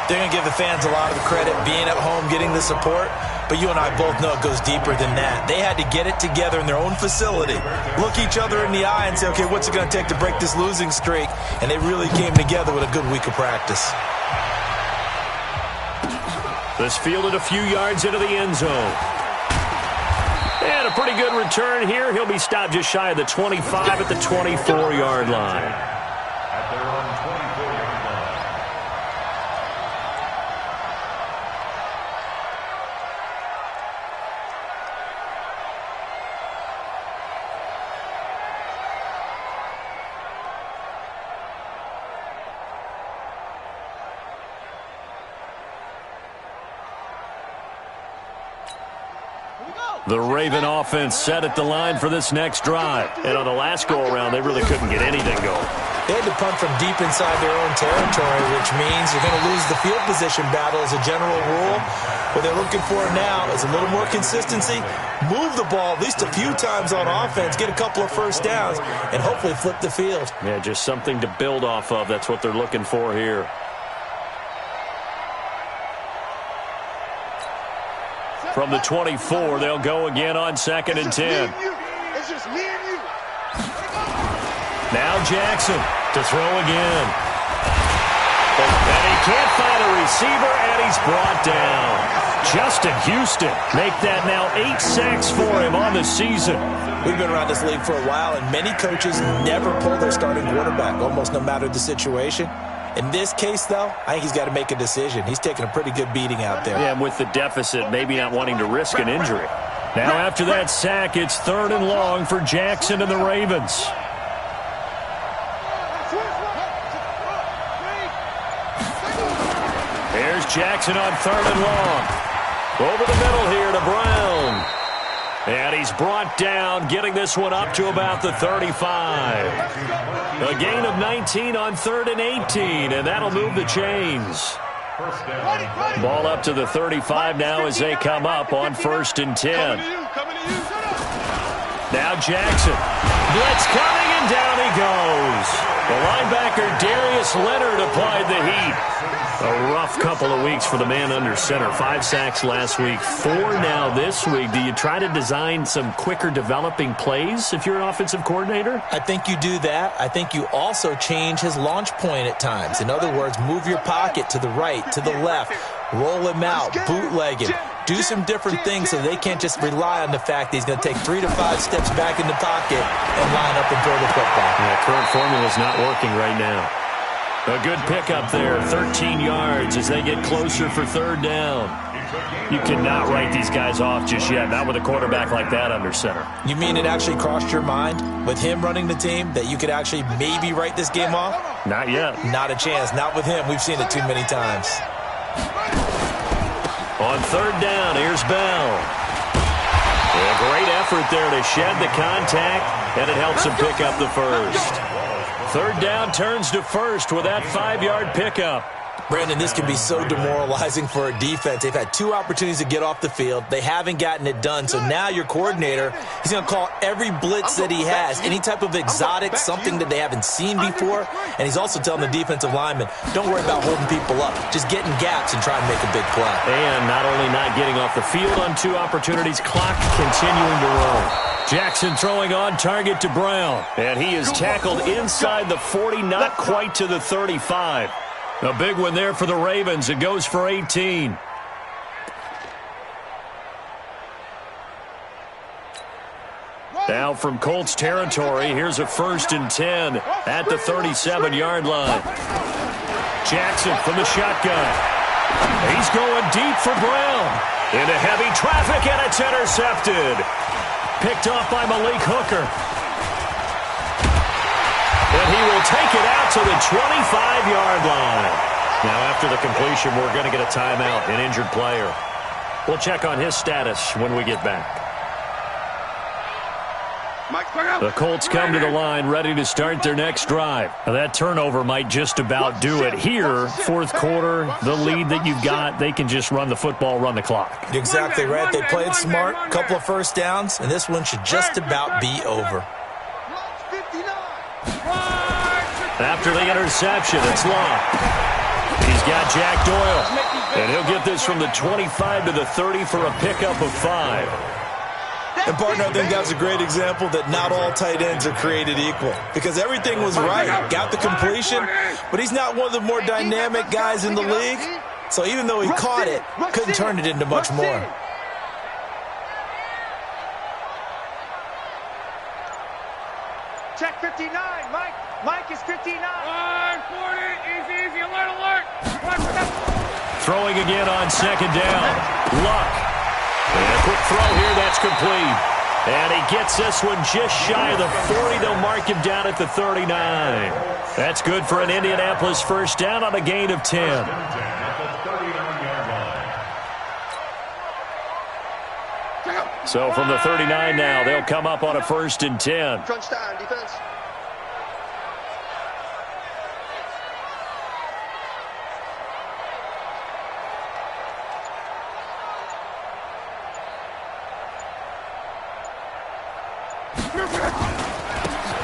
Speaker 3: they're going to give the fans a lot of credit being at home, getting the support. But you and I both know it goes deeper than that. They had to get it together in their own facility, look each other in the eye and say, okay, what's it going to take to break this losing streak? And they really came together with a good week of practice.
Speaker 1: This fielded a few yards into the end zone. And a pretty good return here. He'll be stopped just shy of the 25 at the 24-yard line.
Speaker 4: At their own 24-yard line.
Speaker 1: The Raven offense set at the line for this next drive. And on the last go-around, they really couldn't get anything going.
Speaker 3: They had to punt from deep inside their own territory, which means you're going to lose the field position battle as a general rule. What they're looking for now is a little more consistency, move the ball at least a few times on offense, get a couple of first downs, and hopefully flip the field.
Speaker 1: Yeah, just something to build off of. That's what they're looking for here. From the 24, they'll go again on 2nd and 10.
Speaker 2: It's just me and you.
Speaker 1: Now Jackson to throw again. And he can't find a receiver, and he's brought down. Justin Houston make that now 8 sacks for him on the season.
Speaker 3: We've been around this league for a while, and many coaches never pull their starting quarterback, almost no matter the situation. In this case, though, I think he's got to make a decision. He's taking a pretty good beating out there.
Speaker 1: Yeah, and with the deficit, maybe not wanting to risk an injury. Now after that sack, it's 3rd and long for Jackson and the Ravens. Here's Jackson on 3rd and long. Over the middle here to Brown. And he's brought down, getting this one up to about the 35. A gain of 19 on 3rd and 18, and that'll move the chains. Ball up to the 35 now as they come up on 1st and 10. Now Jackson. Blitz coming, and down he goes. The linebacker Darius Leonard applied the heat. A rough couple of weeks for the man under center. 5 sacks last week, 4 now this week. Do you try to design some quicker developing plays if you're an offensive coordinator?
Speaker 3: I think you do that. I think you also change his launch point at times. In other words, move your pocket to the right, to the left, roll him out, bootleg him. Do some different things so they can't just rely on the fact that he's going to take 3 to 5 steps back in the pocket and line up and throw the football.
Speaker 1: Yeah, current formula is not working right now. A good pickup there, 13 yards as they get closer for 3rd down. You cannot write these guys off just yet, not with a quarterback like that under center.
Speaker 3: You mean it actually crossed your mind with him running the team that you could actually maybe write this game off?
Speaker 1: Not yet.
Speaker 3: Not a chance. Not with him. We've seen it too many times.
Speaker 1: On 3rd down, here's Bell. A great effort there to shed the contact, and it helps him pick up the first. 3rd down turns to 1st with that 5-yard pickup.
Speaker 3: Brandon, this can be so demoralizing for a defense. They've had 2 opportunities to get off the field. They haven't gotten it done. So now your coordinator, he's going to call every blitz that he has, any type of exotic, something that they haven't seen before. And he's also telling the defensive lineman, don't worry about holding people up. Just get in gaps and try and make a big play.
Speaker 1: And not only not getting off the field on 2 opportunities, clock continuing to roll. Jackson throwing on target to Brown. And he is tackled inside the 40, not quite to the 35. A big one there for the Ravens. It goes for 18. Now from Colts territory, here's a 1st and 10 at the 37-yard line. Jackson from the shotgun. He's going deep for Brown. Into heavy traffic, and it's intercepted. Picked off by Malik Hooker. And he will take it out to the 25-yard line. Now, after the completion, we're going to get a timeout, an injured player. We'll check on his status when we get back. The Colts come to the line, ready to start their next drive. Now, that turnover might just about do it. Here, 4th quarter, the lead that you've got, they can just run the football, run the clock.
Speaker 3: You're exactly right. They played smart, a couple of first downs, and this one should just about be over.
Speaker 1: After the interception, it's Locke. He's got Jack Doyle. And he'll get this from the 25 to the 30 for a pickup of 5.
Speaker 3: And, partner, I think that's a great example that not all tight ends are created equal. Because everything was right. Got the completion, but he's not one of the more dynamic guys in the league. So even though he caught it, couldn't turn it into much more.
Speaker 2: Check 59, Mike. Mike is 59.
Speaker 5: 40, easy, alert.
Speaker 1: Throwing again on 2nd down. Luck. And a quick throw here, that's complete. And he gets this one just shy of the 40. They'll mark him down at the 39. That's good for an Indianapolis first down on a gain of 10. So from the 39 now, they'll come up on a 1st and 10.
Speaker 2: Crunch time, defense.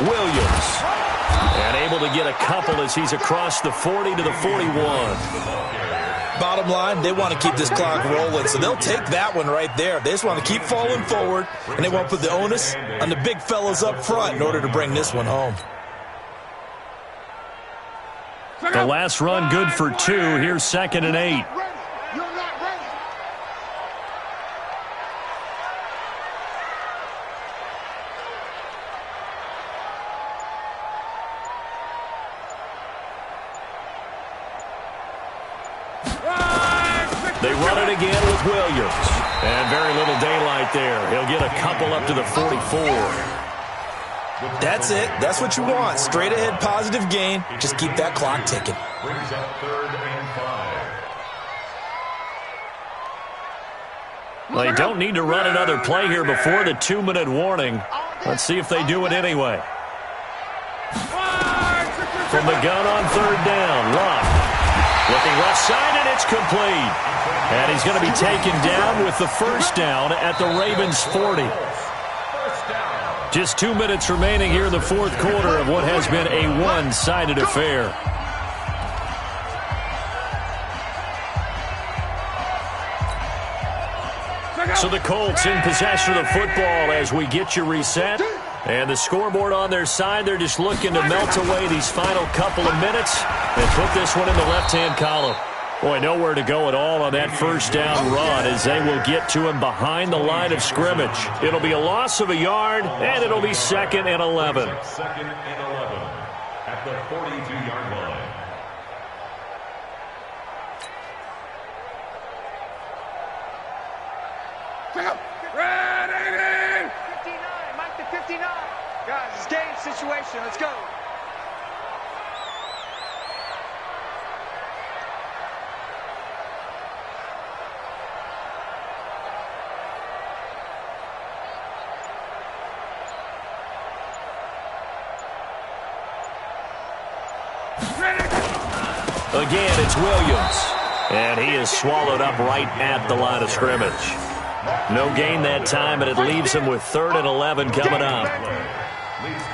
Speaker 1: Williams. And able to get a couple as he's across the 40 to the 41.
Speaker 3: Bottom line, they want to keep this clock rolling, so they'll take that one right there. They just want to keep falling forward, and they want to put the onus on the big fellas up front in order to bring this one home.
Speaker 1: The last run good for 2. Here's 2nd and 8. They run it again with Williams. And very little daylight there. He'll get a couple up to the 44.
Speaker 3: That's it. That's what you want. Straight ahead positive gain. Just keep that clock ticking.
Speaker 4: Brings up 3rd and 5.
Speaker 1: Well, they don't need to run another play here before the 2-minute warning. Let's see if they do it anyway. From the gun on 3rd down, Love. Looking left side, and it's complete. And he's going to be taken down with the 1st down at the Ravens' 40. Just 2 minutes remaining here in the 4th quarter of what has been a one-sided affair. So the Colts in possession of the football as we get you reset. And the scoreboard on their side, they're just looking to melt away these final couple of minutes and put this one in the left-hand column. Boy, nowhere to go at all on that 1st down run as they will get to him behind the line of scrimmage. It'll be a loss of a yard, and it'll be 2nd and 11.
Speaker 4: 2nd and 11 at the 42-yard line.
Speaker 5: Ready!
Speaker 2: 59, Mike to 59. Guys, it's game situation. Let's go.
Speaker 1: Again, it's Williams. And he is swallowed up right at the line of scrimmage. No gain that time, and it leaves him with 3rd and 11 coming up.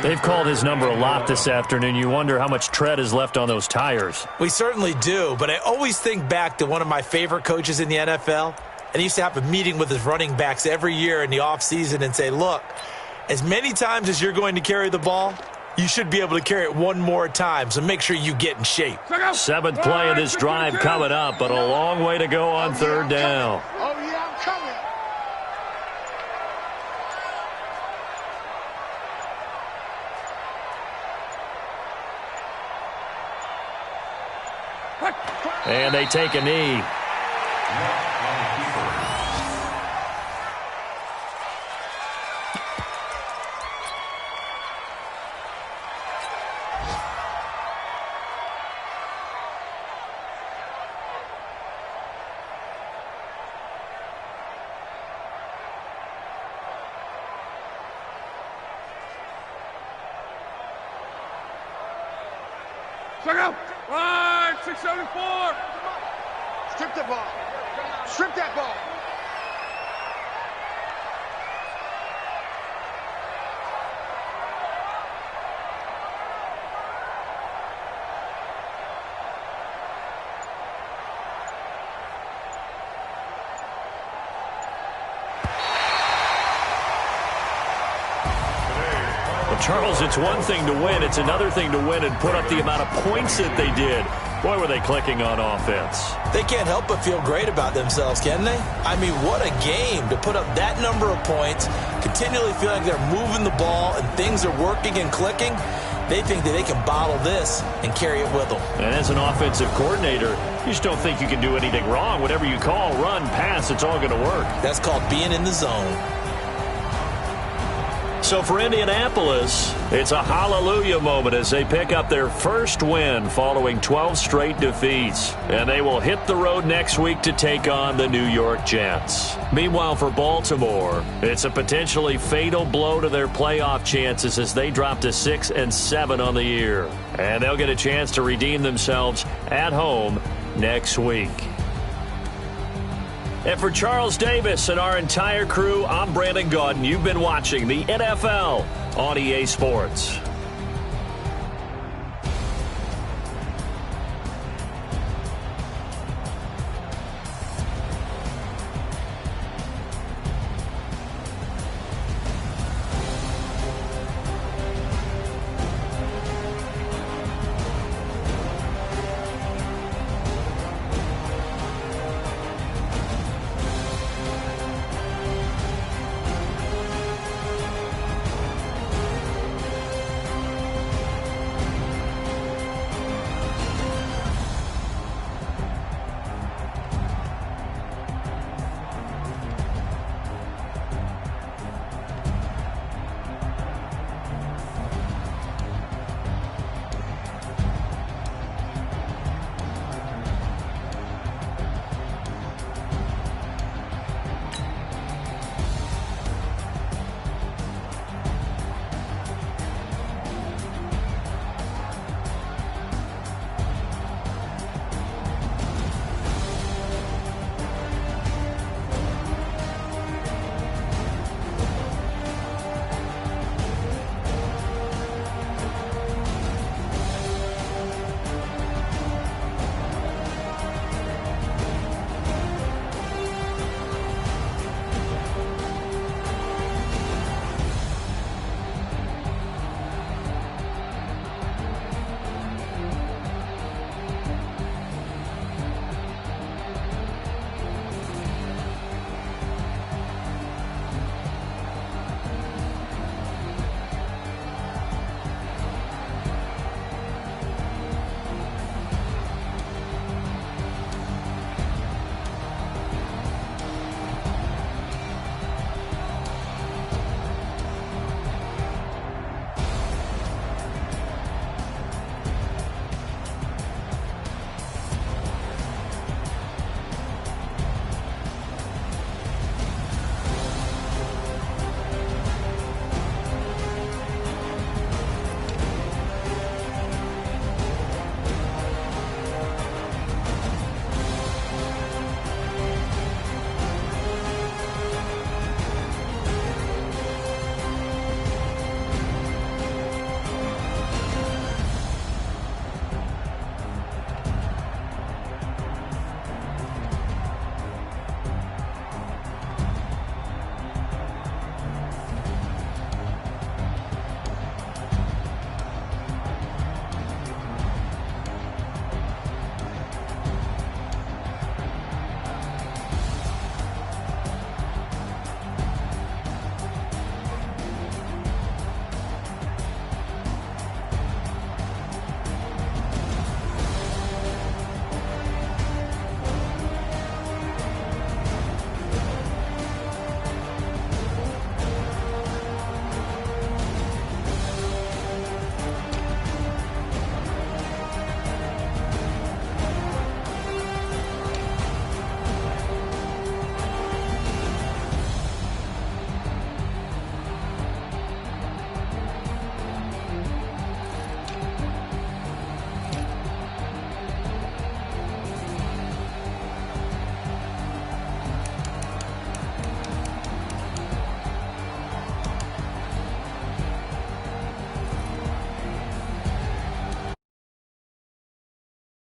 Speaker 1: They've called his number a lot this afternoon. You wonder how much tread is left on those tires.
Speaker 3: We certainly do, but I always think back to one of my favorite coaches in the NFL, and he used to have a meeting with his running backs every year in the offseason and say, look, as many times as you're going to carry the ball, you should be able to carry it one more time, so make sure you get in shape.
Speaker 1: 7th play of this drive coming up, but a long way to go on 3rd down.
Speaker 2: Oh, yeah, I'm coming.
Speaker 1: And they take a knee.
Speaker 5: Check out! Line 674!
Speaker 2: Strip the ball. Strip that ball.
Speaker 1: Charles, it's one thing to win. It's another thing to win and put up the amount of points that they did. Boy, were they clicking on offense.
Speaker 3: They can't help but feel great about themselves, can they? I mean, what a game to put up that number of points, continually feel like they're moving the ball and things are working and clicking. They think that they can bottle this and carry it with them.
Speaker 1: And as an offensive coordinator, you just don't think you can do anything wrong. Whatever you call, run, pass, it's all going to work.
Speaker 3: That's called being in the zone.
Speaker 1: So for Indianapolis, it's a hallelujah moment as they pick up their first win following 12 straight defeats. And they will hit the road next week to take on the New York Jets. Meanwhile, for Baltimore, it's a potentially fatal blow to their playoff chances as they drop to 6-7 on the year. And they'll get a chance to redeem themselves at home next week. And for Charles Davis and our entire crew, I'm Brandon Gaudin. You've been watching the NFL on EA Sports.